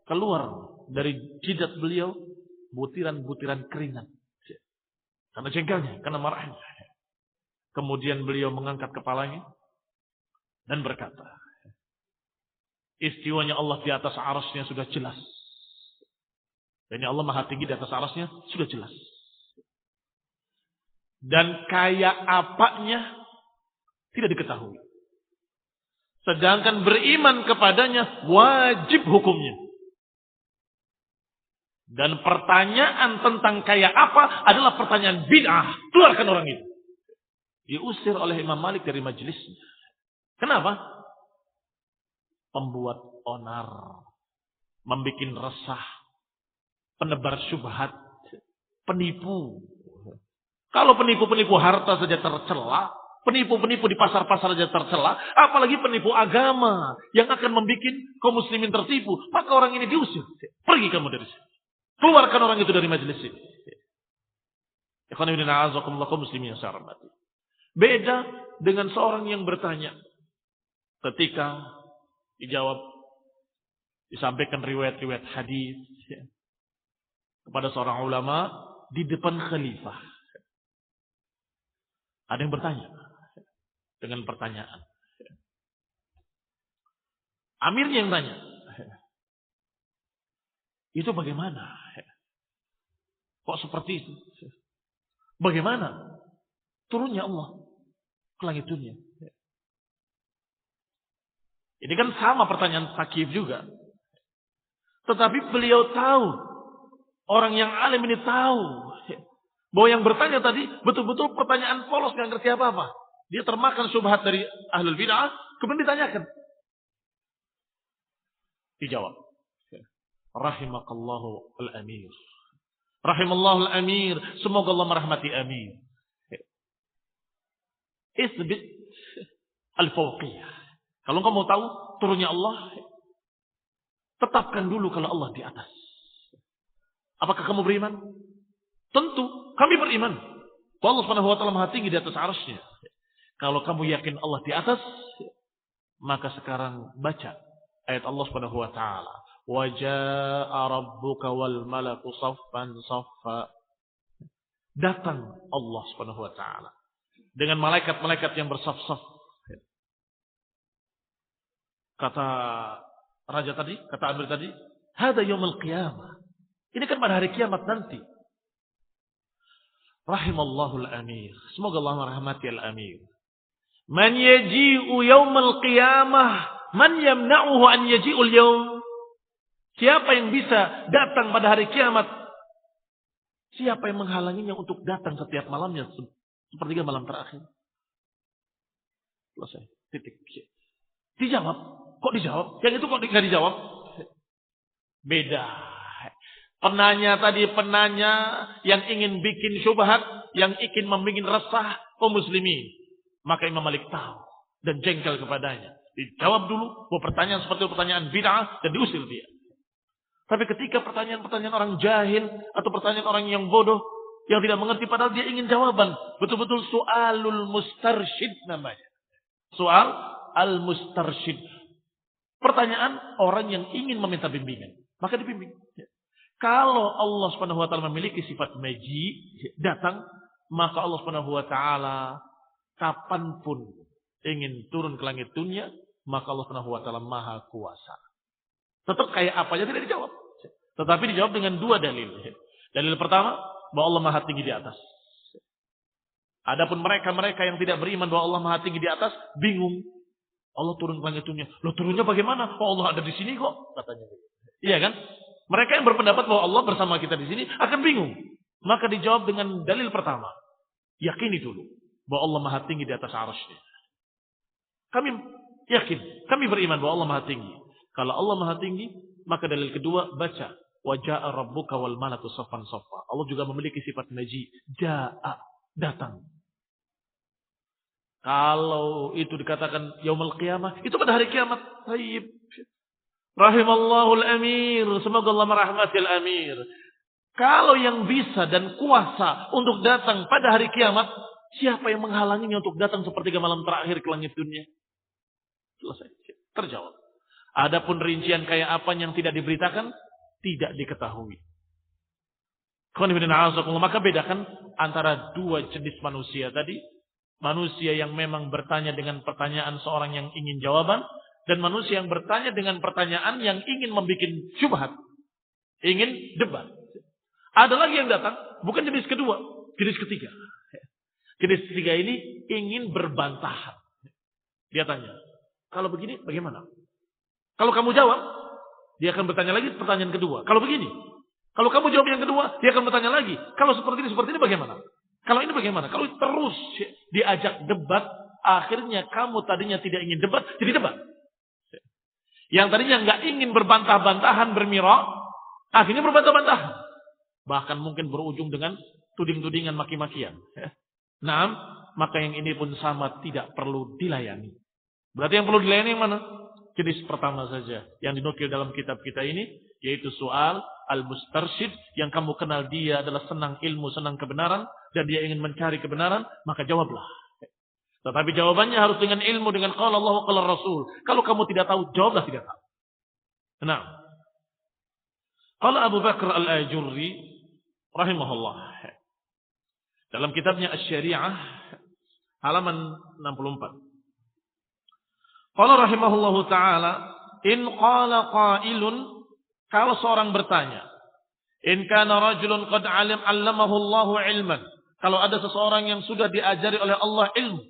keluar dari jidat beliau butiran-butiran keringat. Karena jengkelnya, karena marahnya. Kemudian beliau mengangkat kepalanya dan berkata, istiwanya Allah di atas arasnya sudah jelas. Dan Allah maha tinggi di atas arasnya sudah jelas. Dan kayak apanya tidak diketahui. Sedangkan beriman kepadanya wajib hukumnya. Dan pertanyaan tentang kayak apa adalah pertanyaan bid'ah. Keluarkan orang itu. Diusir oleh Imam Malik dari majelisnya. Kenapa? Pembuat onar. Membikin resah. Penebar syubhat. Penipu. Kalau penipu-penipu harta saja tercela. Penipu-penipu di pasar-pasar saja tercela. Apalagi penipu agama. Yang akan membuat kaum muslimin tertipu. Maka orang ini diusir. Pergi kamu dari sini. Keluarkan orang itu dari majelis ini. Ikhwan ibn a'azakumullah kaum muslimin yang saya hormati. Beda dengan seorang yang bertanya. Ketika dijawab, disampaikan riwayat-riwayat hadis kepada seorang ulama di depan khalifah. Ada yang bertanya dengan pertanyaan. Amirnya yang tanya. Itu bagaimana? Kok seperti itu? Bagaimana turunnya Allah ke langit dunia? Ini kan sama pertanyaan Sakif juga. Tetapi beliau tahu. Orang yang alim ini tahu. Bahwa yang bertanya tadi betul-betul pertanyaan polos. Gak ngerti apa-apa. Dia termakan syubhat dari ahlul bid'ah. Kemudian ditanyakan. Dijawab. Rahimakallahu al-amir. Rahimallahu al-amir. Semoga Allah merahmati amir. Isbit al-fawqiyah. Kalau engkau mau tahu turunnya Allah, tetapkan dulu kalau Allah di atas. Apakah kamu beriman? Tentu, kami beriman. Allah Subhanahu wa taala maha tinggi di atas arasy-Nya. Kalau kamu yakin Allah di atas, maka sekarang baca ayat Allah Subhanahu wa taala. Wa jaa'a rabbuka wal malaku saffan saffa. Datang Allah Subhanahu wa taala dengan malaikat-malaikat yang bersaf-saf. Kata raja tadi, kata amir tadi, hada yaumul qiyamah. Ini kan pada hari kiamat nanti. Rahimallahu al-amir. Semoga Allah merahmati al-amir. Man yaji'u yaumal qiyamah, man yamna'uhu an yaji'ul yaum. Siapa yang bisa datang pada hari kiamat? Siapa yang menghalanginya untuk datang setiap malamnya sepertiga malam terakhir? Selesai. Titik. Dijawab. Kok dijawab? Yang itu kok tidak dijawab? Beda. Penanya tadi yang ingin bikin syubhat, yang ingin membuat resah kaum muslimin. Maka Imam Malik tahu dan jengkel kepadanya. Dijawab dulu bahwa pertanyaan seperti pertanyaan bid'ah dan diusir dia. Tapi ketika pertanyaan-pertanyaan orang jahil atau pertanyaan orang yang bodoh, yang tidak mengerti padahal dia ingin jawaban, betul-betul soalul mustarsyid namanya. Soal al-mustarsyid. Pertanyaan orang yang ingin meminta bimbingan, maka dibimbing. Kalau Allah Subhanahu wa taala memiliki sifat maji, datang, maka Allah Subhanahu wa taala kapanpun ingin turun ke langit dunia, maka Allah Subhanahu wa taala Maha Kuasa. Tetap kayak apa aja tidak dijawab. Tetapi dijawab dengan dua dalil. Dalil pertama, bahwa Allah Maha tinggi di atas. Adapun mereka-mereka yang tidak beriman bahwa Allah Maha tinggi di atas, bingung. Allah turun ke langit dunia. Loh, turunnya bagaimana? Oh, Allah ada di sini kok, katanya. Iya kan? Mereka yang berpendapat bahwa Allah bersama kita di sini akan bingung. Maka dijawab dengan dalil pertama. Yakini dulu bahwa Allah Maha tinggi di atas arasy-Nya. Kami yakin, kami beriman bahwa Allah Maha tinggi. Kalau Allah Maha tinggi, maka dalil kedua baca wa jaa rabbuka wal malaku saffan saffa. Allah juga memiliki sifat maji, jaa, datang. Kalau itu dikatakan yaumul qiyamah, itu pada hari kiamat. Baik. Rahimallahu al-amir, semoga Allah merahmati al-amir. Kalau yang bisa dan kuasa untuk datang pada hari kiamat, siapa yang menghalanginya untuk datang sepertiga malam terakhir ke langit dunia? Selesai. Terjawab. Adapun rincian kayak apa yang tidak diberitakan, tidak diketahui. Maka bedakan antara dua jenis manusia tadi. Manusia yang memang bertanya dengan pertanyaan seorang yang ingin jawaban. Dan manusia yang bertanya dengan pertanyaan yang ingin membuat syubhat. Ingin debat. Ada lagi yang datang, bukan jenis kedua, jenis ketiga. Jenis ketiga ini ingin berbantahan. Dia tanya, kalau begini bagaimana? Kalau kamu jawab, dia akan bertanya lagi pertanyaan kedua. Kalau begini, kalau kamu jawab yang kedua, dia akan bertanya lagi. Kalau seperti ini bagaimana? Kalau ini bagaimana? Kalau terus diajak debat, akhirnya kamu tadinya tidak ingin debat, jadi debat. Yang tadinya nggak ingin berbantah-bantahan, bermirah, akhirnya berbantah-bantahan. Bahkan mungkin berujung dengan tuding-tudingan, maki-makian. Nah, maka yang ini pun sama, tidak perlu dilayani. Berarti yang perlu dilayani yang mana? Jenis pertama saja yang dinukil dalam kitab kita ini, yaitu soal al-mustarsyid, yang kamu kenal dia adalah senang ilmu, senang kebenaran, dan dia ingin mencari kebenaran, maka jawablah. Tetapi jawabannya harus dengan ilmu, dengan qala Allah qala Rasul. Kalau kamu tidak tahu, jawablah tidak tahu. Nah, qala Abu Bakar al-Ajurri rahimahullah dalam kitabnya Asy-Syari'ah halaman 64. Qala rahimahullahu taala, in qala qailun, kalau seorang bertanya, in kana rajulun qad 'allamahu Allahu 'ilman, kalau ada seseorang yang sudah diajari oleh Allah ilmu,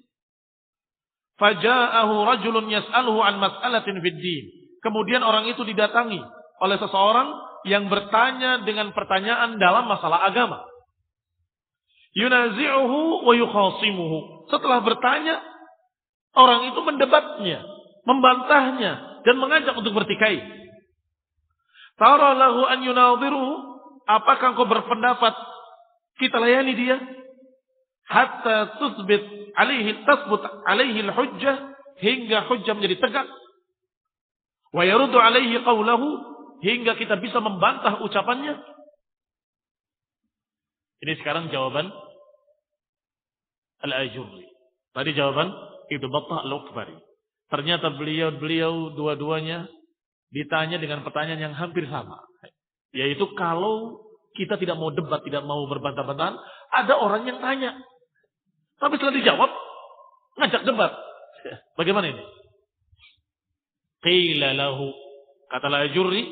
faja'ahu rajulun yas'aluhu an mas'alatin fid din, kemudian orang itu didatangi oleh seseorang yang bertanya dengan pertanyaan dalam masalah agama. Yunazi'uhu wa yukhasimuhu. Setelah bertanya, orang itu mendebatnya, membantahnya, dan mengajak untuk bertikai. Tara lahu an yunadhiruhu, apakah engkau berpendapat kita layani dia? Hatta tasbut alaihi al-hujjah, hingga hujjah menjadi tegak. Wa yaruddu alaihi qawlahu, hingga kita bisa membantah ucapannya. Ini sekarang jawaban Al-Ajurri. Tadi jawaban Ibnu Battah Al-Ukbari. Ternyata beliau dua-duanya ditanya dengan pertanyaan yang hampir sama. Yaitu kalau kita tidak mau debat, tidak mau berbantah-bantahan, ada orang yang tanya. Tapi setelah dijawab, ngajak debat. Bagaimana ini? Qila lahu, kata Al-Ajurri,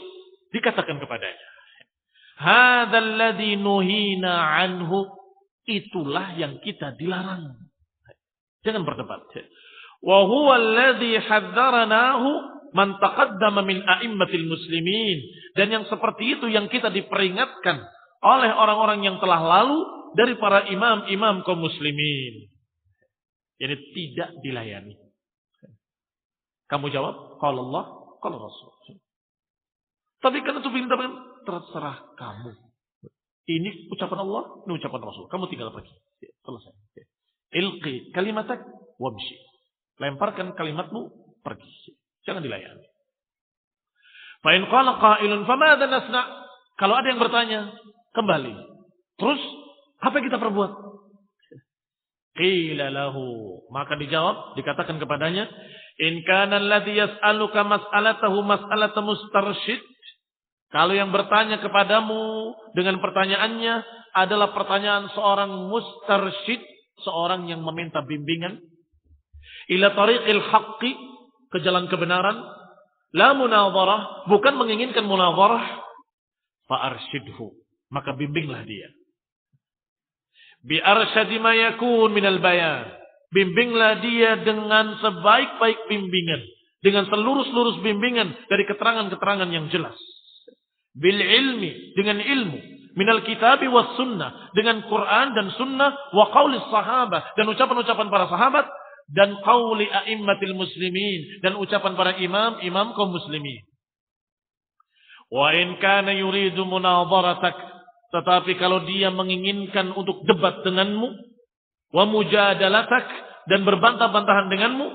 dikatakan kepadanya, hadzal ladzi nuhina anhu, itulah yang kita dilarang. Jangan berdebat. Wa huwa alladhi hadzaranahu man taqaddama min a'immatil muslimin. Dan yang seperti itu yang kita diperingatkan oleh orang-orang yang telah lalu dari para imam-imam kaum muslimin. Jadi tidak dilayani. Kamu jawab, qala Allah, qala Rasul. Tapi kan itu pintar-pintar, terserah kamu. Ini ucapan Allah, ini ucapan Rasul. Kamu tinggal pergi. Selesai. Ilqi kalimatak wamshi. Lemparkan kalimatmu, pergi. Jangan dilayani. Fa in qala qailun famadha nasna? Kalau ada yang bertanya, kembali. Terus apa yang kita perbuat? Qila lahu, maka dijawab, dikatakan kepadanya, in kana alladhi yas'aluka mas'alatahu mas'alata mustarsyid. Kalau yang bertanya kepadamu dengan pertanyaannya adalah pertanyaan seorang mustarsyid, seorang yang meminta bimbingan, ila tariqil haqqi, ke jalan kebenaran, la munadharah, bukan menginginkan munadharah, fa arsyidhu, maka bimbinglah dia. Bi arsyadi ma yakun minal bayan, bimbinglah dia dengan sebaik-baik bimbingan, dengan selurus-lurus bimbingan dari keterangan-keterangan yang jelas. Bil ilmi, dengan ilmu, minal kitabi was sunnah, dengan Quran dan sunnah, wa qaulis sahabah, dan ucapan-ucapan para sahabat, dan qauli a'immatil muslimin, dan ucapan para imam kaum muslimin. Wa in kana yuridu munadharatak, tetapi kalau dia menginginkan untuk debat denganmu, wa mujadalatak, dan berbantah-bantahan denganmu,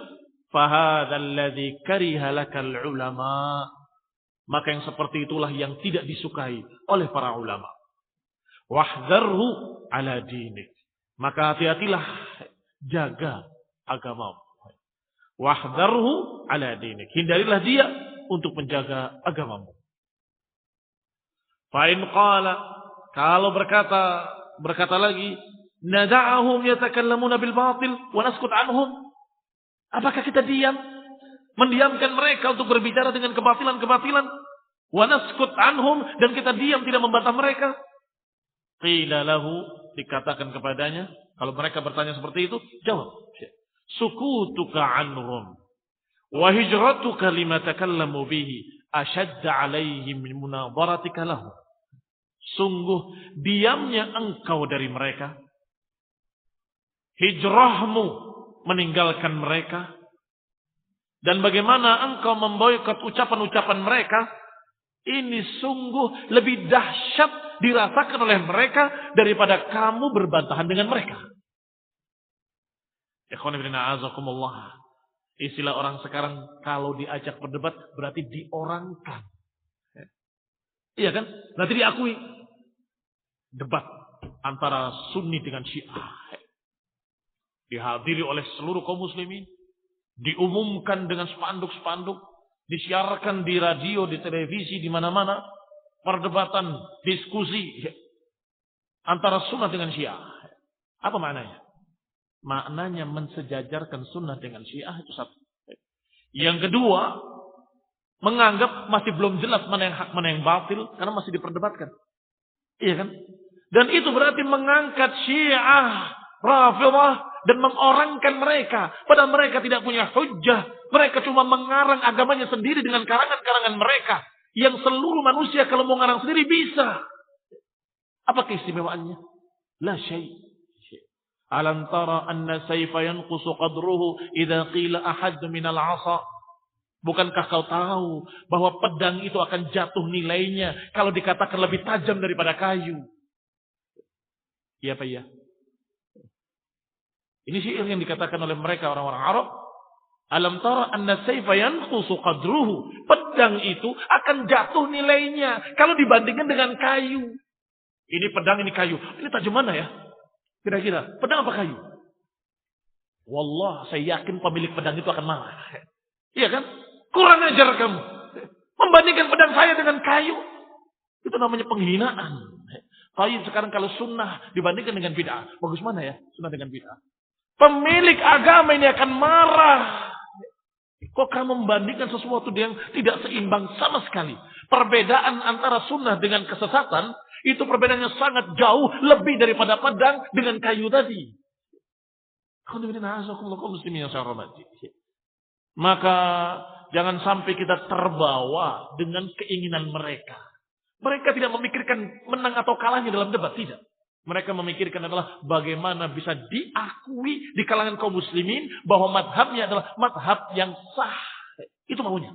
fa hadzal ladzi kariha lakal ulama, maka yang seperti itulah yang tidak disukai oleh para ulama. Wahdharhu ala dinik, maka hati-hatilah, jaga agamamu. Wahdharhu ala dinik, hindarilah dia untuk menjaga agamamu. Fa in qala, kalau berkata lagi, nada'ahum yatakallamuna bil batil wa naskut anhum. Apakah kita diam? Mendiamkan mereka untuk berbicara dengan kebatilan-kebatilan. Wa naskut anhum, dan kita diam tidak membantah mereka. Qila lahu, dikatakan kepadanya, kalau mereka bertanya seperti itu, jawab. Sukutuka anhum wa hijratuka lima takallamu bihi ashadda alaihim min munadharatika lahum. Sungguh diamnya engkau dari mereka, hijrahmu meninggalkan mereka, dan bagaimana engkau memboikot ucapan-ucapan mereka, ini sungguh lebih dahsyat dirasakan oleh mereka daripada kamu berbantahan dengan mereka. Ikhwan fillah azakumullah. Istilah orang sekarang kalau diajak berdebat berarti diorangkan. Iya kan? Berarti diakui. Debat antara Sunni dengan Syiah. Dihadiri oleh seluruh kaum muslimin. Diumumkan dengan spanduk-spanduk. Disiarkan di radio, di televisi, di mana-mana. Perdebatan, diskusi. Antara Sunnah dengan Syiah. Apa maknanya? Maknanya mensejajarkan Sunnah dengan Syiah itu satu. Yang kedua, menganggap masih belum jelas mana yang hak, mana yang batil, karena masih diperdebatkan. Iya kan? Dan itu berarti mengangkat Syiah, Rafidhah, dan mengorangkan mereka. Padahal mereka tidak punya hujjah. Mereka cuma mengarang agamanya sendiri dengan karangan-karangan mereka. Yang seluruh manusia kalau mau ngarang sendiri bisa. Apa keistimewaannya? La syai'. Alam tara anna sayfa yanqusu qadruhu idza qila ahad minal 'asa. Bukankah kau tahu bahwa pedang itu akan jatuh nilainya kalau dikatakan lebih tajam daripada kayu? Iya apa iya? Ini syair yang dikatakan oleh mereka orang-orang Arab. Alam tara anna sayfa yanqusu qadruhu. Pedang itu akan jatuh nilainya kalau dibandingkan dengan kayu. Ini pedang, ini kayu. Ini tajam mana ya? Kira-kira, pedang apa kayu? Wallah, saya yakin pemilik pedang itu akan marah. Iya kan? Kurang ajar kamu. Membandingkan pedang saya dengan kayu. Itu namanya penghinaan. Tapi sekarang kalau sunnah dibandingkan dengan bid'ah. Bagus mana ya sunnah dengan bid'ah? Pemilik agama ini akan marah. Kok kamu membandingkan sesuatu yang tidak seimbang sama sekali? Perbedaan antara sunnah dengan kesesatan, itu perbedaannya sangat jauh lebih daripada pedang dengan kayu tadi. Kaum muslimin yang saya hormati. Maka jangan sampai kita terbawa dengan keinginan mereka. Mereka tidak memikirkan menang atau kalahnya dalam debat, tidak. Mereka memikirkan adalah bagaimana bisa diakui di kalangan kaum muslimin bahwa madhabnya adalah madhab yang sah. Itu maunya.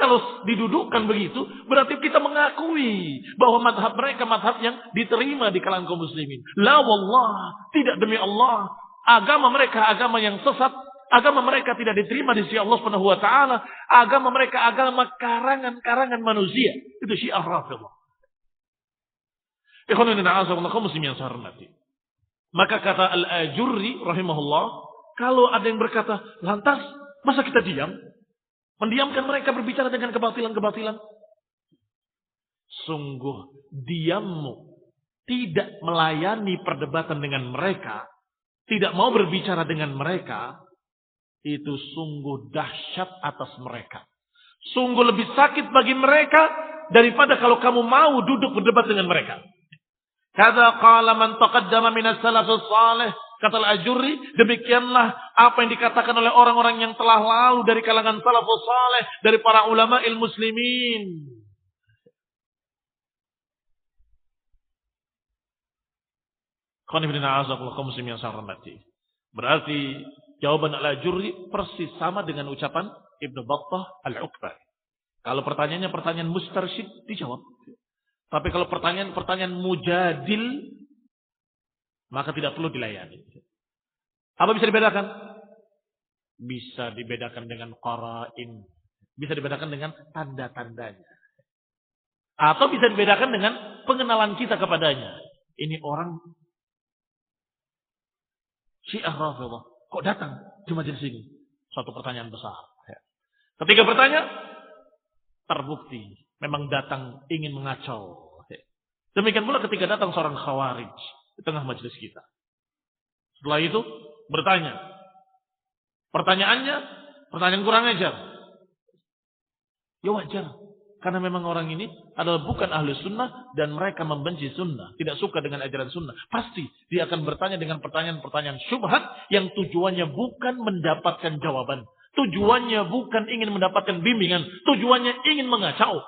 Kalau didudukkan begitu, berarti kita mengakui bahwa madhab mereka madhab yang diterima di kalangan kaum muslimin. La wallah, tidak demi Allah. Agama mereka agama yang sesat. Agama mereka tidak diterima di sisi Allah Subhanahu wa taala. Agama mereka agama karangan-karangan manusia. Itu Syiah Rafidhah. Ikhwanuddin a'azakumullah kaum muslimin yang saya hormati. Maka kata Al-Ajurri rahimahullah, kalau ada yang berkata, lantas masa kita diam? Mendiamkan mereka berbicara dengan kebatilan-kebatilan. Sungguh diammu tidak melayani perdebatan dengan mereka, tidak mau berbicara dengan mereka, itu sungguh dahsyat atas mereka. Sungguh lebih sakit bagi mereka daripada kalau kamu mau duduk berdebat dengan mereka. Kata qala man taqaddama minas salafus salih, kata Al-Ajurri, demikianlah apa yang dikatakan oleh orang-orang yang telah lalu dari kalangan salafus salih, dari para ulama muslimin. Kaum muslimin yang saya hormati. Berarti jawaban Al-Ajurri persis sama dengan ucapan Ibnu Battah Al-Uqbah. Kalau pertanyaannya pertanyaan mustarsyid, dijawab. Tapi kalau pertanyaan mujadil, maka tidak perlu dilayani. Apa bisa dibedakan? Bisa dibedakan dengan qara'in. Bisa dibedakan dengan tanda-tandanya. Atau bisa dibedakan dengan pengenalan kita kepadanya. Ini orang Syiah Rafidhah. Kok datang di majelis ini? Suatu pertanyaan besar. Ketika bertanya, terbukti memang datang ingin mengacau. Demikian pula ketika datang seorang khawarij di tengah majelis kita. Setelah itu bertanya. Pertanyaannya, pertanyaan kurang ajar. Ya wajar. Karena memang orang ini adalah bukan ahli sunnah dan mereka membenci sunnah. Tidak suka dengan ajaran sunnah. Pasti dia akan bertanya dengan pertanyaan-pertanyaan syubhat yang tujuannya bukan mendapatkan jawaban. Tujuannya bukan ingin mendapatkan bimbingan. Tujuannya ingin mengacau.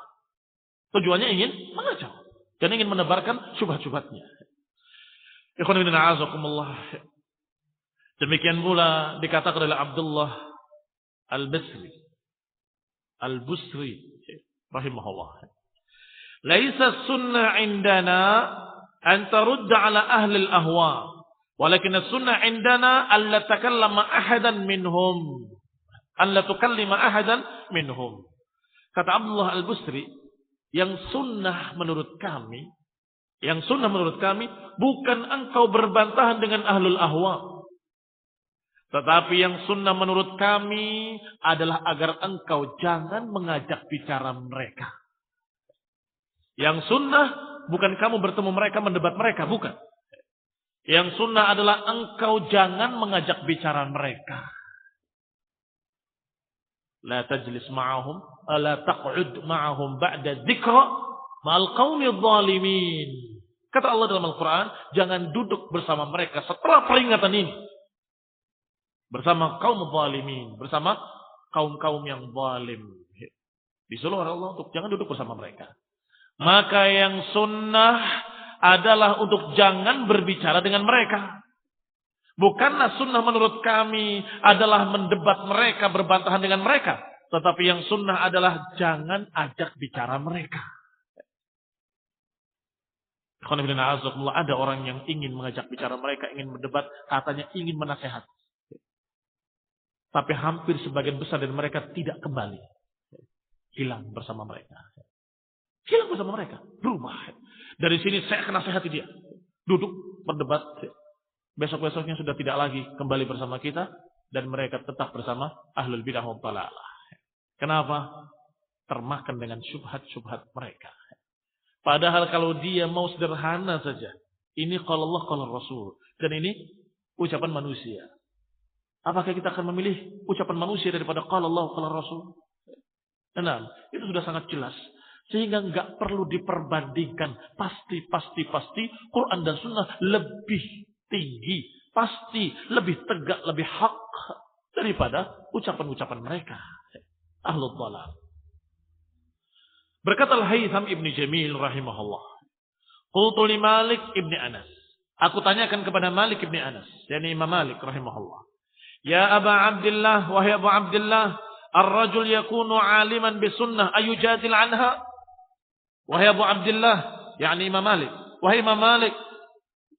Tujuannya ingin mengacau. Dan ingin menebarkan syubhat-syubhatnya. Ikhwanuddin a'azakumullah. Demikian pula dikatakan oleh Abdullah Al-Busri rahimahullah. Laisa sunnah indana an tarudda ala ahli al-ahwa. Walakin sunnah indana alla takallama ahadan minhum. Alla tukallima ahadan minhum. Kata Abdullah Al-Busri, yang sunnah menurut kami bukan engkau berbantahan dengan ahlul ahwa. Tetapi yang sunnah menurut kami adalah agar engkau jangan mengajak bicara mereka. Yang sunnah bukan kamu bertemu mereka, mendebat mereka, bukan. Yang sunnah adalah engkau jangan mengajak bicara mereka. La tajlis ma'ahum, la taq'ud ma'ahum ba'da dzikra ma'al qaumidh dhalimin. Kata Allah dalam Al-Quran, jangan duduk bersama mereka setelah peringatan ini. Bersama kaum zalimin, bersama kaum-kaum yang zalim. Disuruh Allah untuk jangan duduk bersama mereka. Maka yang sunnah adalah untuk jangan berbicara dengan mereka. Bukanlah sunnah menurut kami adalah mendebat mereka, berbantahan dengan mereka. Tetapi yang sunnah adalah jangan ajak bicara mereka. Ada orang yang ingin mengajak bicara mereka, ingin mendebat, katanya ingin menasihat. Tapi hampir sebagian besar dari mereka tidak kembali. Hilang bersama mereka. Hilang bersama mereka. Berubah. Dari sini saya akan nasihati dia. Duduk, berdebat. Besok-besoknya sudah tidak lagi kembali bersama kita. Dan mereka tetap bersama ahlul bidah wa dhalalah. Kenapa? Termakan dengan syubhat-syubhat mereka. Padahal kalau dia mau sederhana saja. Ini qala Allah, qala Rasul. Dan ini ucapan manusia. Apakah kita akan memilih ucapan manusia daripada qala Allah, qala Rasul? Nah, itu sudah sangat jelas. Sehingga enggak perlu diperbandingkan. Pasti Quran dan Sunnah lebih tinggi, pasti lebih tegak, lebih hak daripada ucapan-ucapan mereka. Ahlul dhalal. Berkata Al-Haytham Ibn Jamil rahimahullah. Qultu li Malik Ibn Anas. Aku tanyakan kepada Malik Ibn Anas. Yani Imam Malik rahimahullah. Ya Aba Abdillah, wahai Abu Abdillah, ar-rajul yakunu aliman bisunnah ayujadil anha. Wahai Abu Abdillah, yani Imam Malik. Wahai Imam Malik,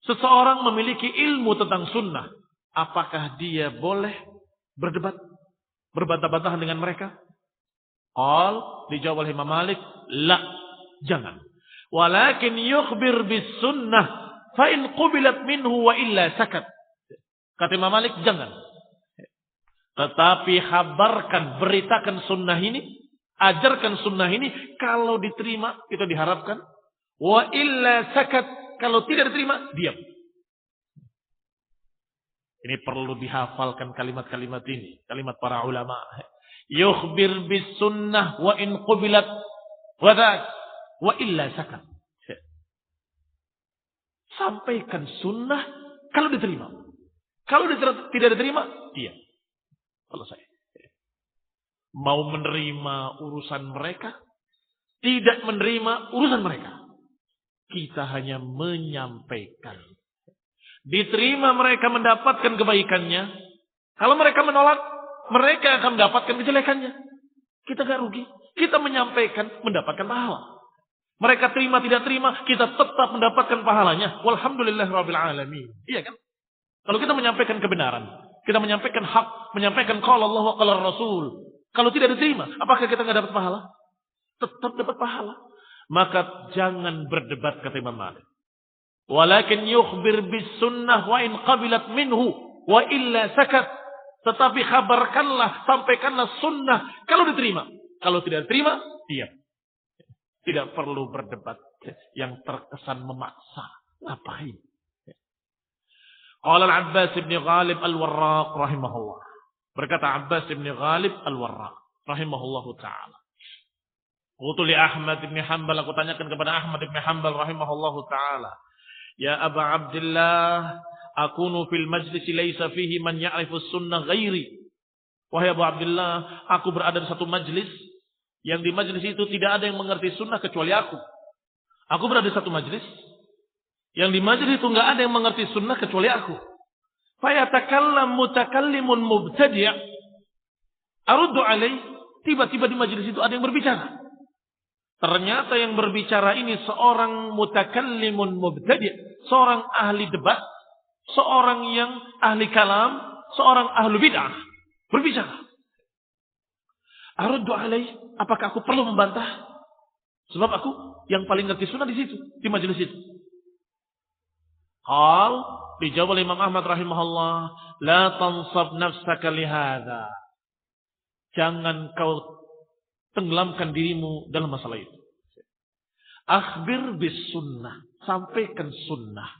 seseorang memiliki ilmu tentang sunnah. Apakah dia boleh berdebat, berbantah-bantahan dengan mereka? Qal, dijawab oleh Imam Malik, la, jangan. Walakin yukhbir bis sunnah, fa in qubilat minhu wa illa sakat. Kata Imam Malik, jangan. Tetapi kabarkan, beritakan sunnah ini, ajarkan sunnah ini, kalau diterima, itu diharapkan. Wa illa sakat, kalau tidak diterima, diam. Ini perlu dihafalkan kalimat-kalimat ini, kalimat para ulama. Yukhbir bis sunnah wa in qubilat wa illa sakat. Sampaikan sunnah kalau diterima. Kalau tidak diterima, diam. Kalau saya mau menerima urusan mereka, tidak menerima urusan mereka, kita hanya menyampaikan. Diterima mereka mendapatkan kebaikannya. Kalau mereka menolak, mereka akan mendapatkan kejelekannya. Kita gak rugi. Kita menyampaikan, mendapatkan pahala. Mereka terima, tidak terima, kita tetap mendapatkan pahalanya. Walhamdulillah Rabbil Alamin. Iya kan? Kalau kita menyampaikan kebenaran, kita menyampaikan hak, menyampaikan qala Allah wa qala Rasul. Kalau tidak diterima, apakah kita gak dapat pahala? Tetap dapat pahala. Maka jangan berdebat, kata Imam Malik. Walakin yukhbir bis sunnah wa in qabilat minhu wa illa sakat. Tetapi kabarkanlah, sampaikanlah sunnah kalau diterima. Kalau tidak diterima, diam. Tidak perlu berdebat yang terkesan memaksa. Ngapain? Qala Al-Abbas ibn Ghalib Al-Warraq rahimahullah. Berkata Abbas ibn Ghalib Al-Warraq rahimahullahu ta'ala. Qultu li Ahmad ibn Hanbal, aku tanyakan kepada Ahmad ibn Hanbal rahimahullahu ta'ala. Ya Aba Abdillah, akunu fil majlis laysa fihi man ya'rifu sunnah ghairi. Wahai Abu Abdillah, aku berada di satu majlis yang di majlis itu tidak ada yang mengerti sunnah kecuali aku. Aku berada di satu majlis yang di majlis itu enggak ada yang mengerti sunnah kecuali aku. Fa yatakallam mutakallimun mubtadi'. Aruddu alaih, tiba-tiba di majlis itu ada yang berbicara. Ternyata yang berbicara ini seorang mutakallimun mubtadi', seorang ahli debat, seorang yang ahli kalam, seorang ahli bid'ah berbicara. Aruddu alaih, apakah aku perlu membantah? Sebab aku yang paling ngerti sunnah di situ, di majelis itu. Qal, dijawab oleh Imam Ahmad rahimahullah, la tansab nafsaka lihada. Jangan kau tenggelamkan dirimu dalam masalah itu. Akhbir bis sunnah, sampaikan sunnah.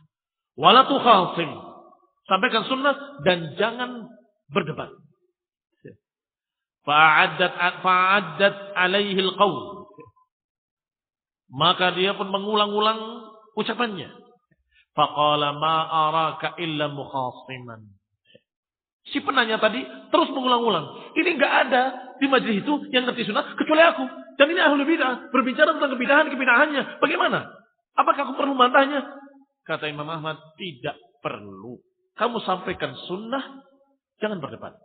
Wala tukhasim, sampaikan sunnah dan jangan berdebat. Fa'addat alaihi alqaul. Maka dia pun mengulang-ulang ucapannya. Faqala ma araka illa mukhasiman. Si penanya tadi terus mengulang-ulang. Ini enggak ada di majelis itu yang ngerti sunnah kecuali aku. Dan ini ahli bid'ah, berbicara tentang kebidahan-kebidahannya. Bagaimana? Apakah aku perlu membantahnya? Kata Imam Ahmad, tidak perlu. Kamu sampaikan sunnah, jangan berdebat.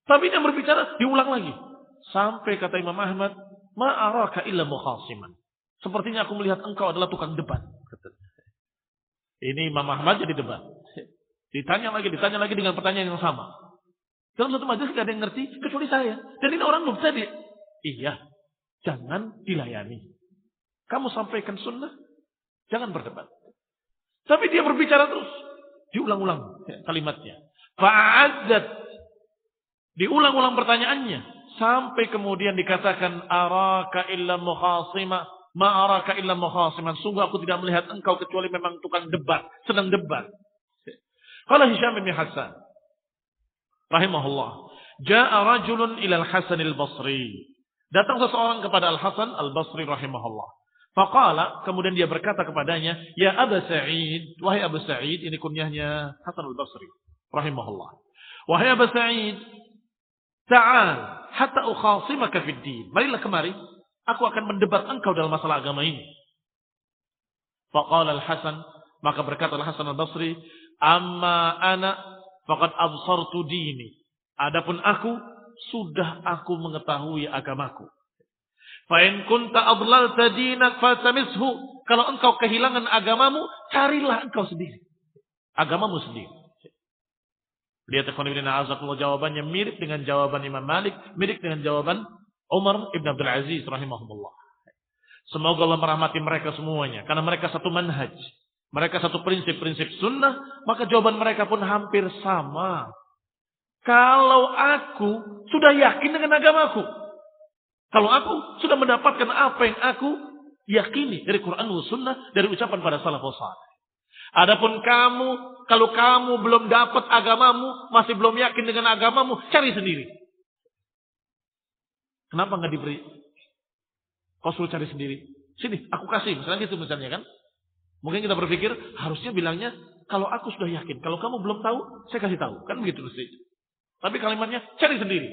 Tapi yang berbicara diulang lagi. Sampai kata Imam Ahmad, ma araka illa mukhasiman. Sepertinya aku melihat engkau adalah tukang debat. Ini Imam Ahmad jadi debat. Ditanya lagi dengan pertanyaan yang sama. Dalam satu majelis tidak ada yang ngerti kecuali saya. Dan ini orang mubtadi'. Iya, jangan dilayani. Kamu sampaikan sunnah, jangan berdebat. Tapi dia berbicara terus. Diulang-ulang kalimatnya. Fa'adzat. Diulang-ulang pertanyaannya. Sampai kemudian dikatakan, araka illa mukhasima. Ma'araka illa mukhasiman. Sungguh aku tidak melihat engkau kecuali memang tukang debat. Senang debat. Qala Hisham bin Hasan rahimahullah, jaa rajulun ila al-Hasan al-Basri. Datang seseorang kepada Al-Hasan al-Basri rahimahullah. Faqala, kemudian dia berkata kepadanya, "Ya Aba Sa'id, wahai Abu Sa'id," ini kunyahnya Hasan al-Basri rahimahullah. "Wahai Abu Sa'id, ta'al hatta ukhasimaka fid din." Marilah kemari, aku akan mendebat engkau dalam masalah agama ini. Faqala al-Hasan, maka berkata al-Hasan al-Basri, "Amma ana faqad absartu dini." Adapun aku sudah aku mengetahui agamaku. Fa in kunta adlalta dinak fatamishu. Kalau engkau kehilangan agamamu, carilah engkau sendiri. Agamamu sendiri. Lihat ikhwan azakumullah, jawabannya mirip dengan jawaban Imam Malik, mirip dengan jawaban Umar ibn Abdul Aziz rahimahullah. Semoga Allah merahmati mereka semuanya. Karena mereka satu manhaj. Mereka satu prinsip-prinsip sunnah. Maka jawaban mereka pun hampir sama. Kalau aku sudah yakin dengan agamaku. Kalau aku sudah mendapatkan apa yang aku yakini dari Quran dan Sunnah, dari ucapan para salafus saleh. Adapun kamu, kalau kamu belum dapat agamamu, masih belum yakin dengan agamamu, cari sendiri. Kenapa nggak diberi? Kau suruh cari sendiri. Sini, aku kasih. Misalnya gitu misalnya kan. Mungkin kita berpikir, harusnya bilangnya, kalau aku sudah yakin. Kalau kamu belum tahu, saya kasih tahu. Kan begitu mesti. Tapi kalimatnya, cari sendiri.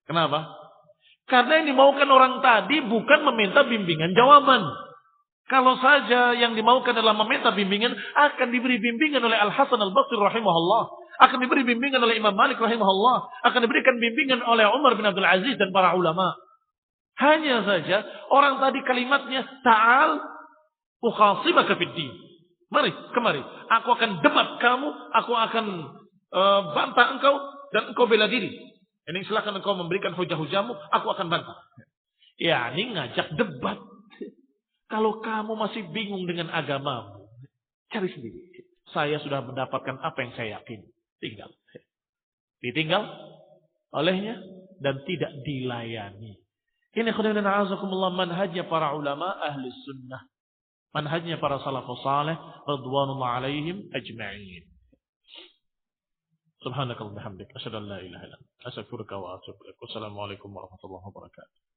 Kenapa? Karena yang dimaukan orang tadi bukan meminta bimbingan jawaban. Kalau saja yang dimaukan adalah meminta bimbingan, akan diberi bimbingan oleh Al-Hasan Al-Basri rahimahullah. Akan diberi bimbingan oleh Imam Malik rahimahullah. Akan diberikan bimbingan oleh Umar bin Abdul Aziz dan para ulama. Hanya saja orang tadi kalimatnya, ta'al ukhasimaka fid din. Mari, kemari. Aku akan debat kamu, aku akan bantah engkau, dan engkau bela diri. Ini silakan engkau memberikan hujah-hujahmu, aku akan bantah. Ya, ini ngajak debat. Kalau kamu masih bingung dengan agamamu, cari sendiri. Saya sudah mendapatkan apa yang saya yakin. Tinggal. Ditinggal olehnya dan tidak dilayani. Ini khairan a'azakumullah manhajnya para ulama ahli sunnah. Manhajnya para salafus saleh radhiyallahu alaihim ajma'in. Subhanakallahumma bihamdik asyhadu an la ilaha illa anta astaghfiruka wa atubu ilaik. Wassalamualaikum warahmatullahi wabarakatuh.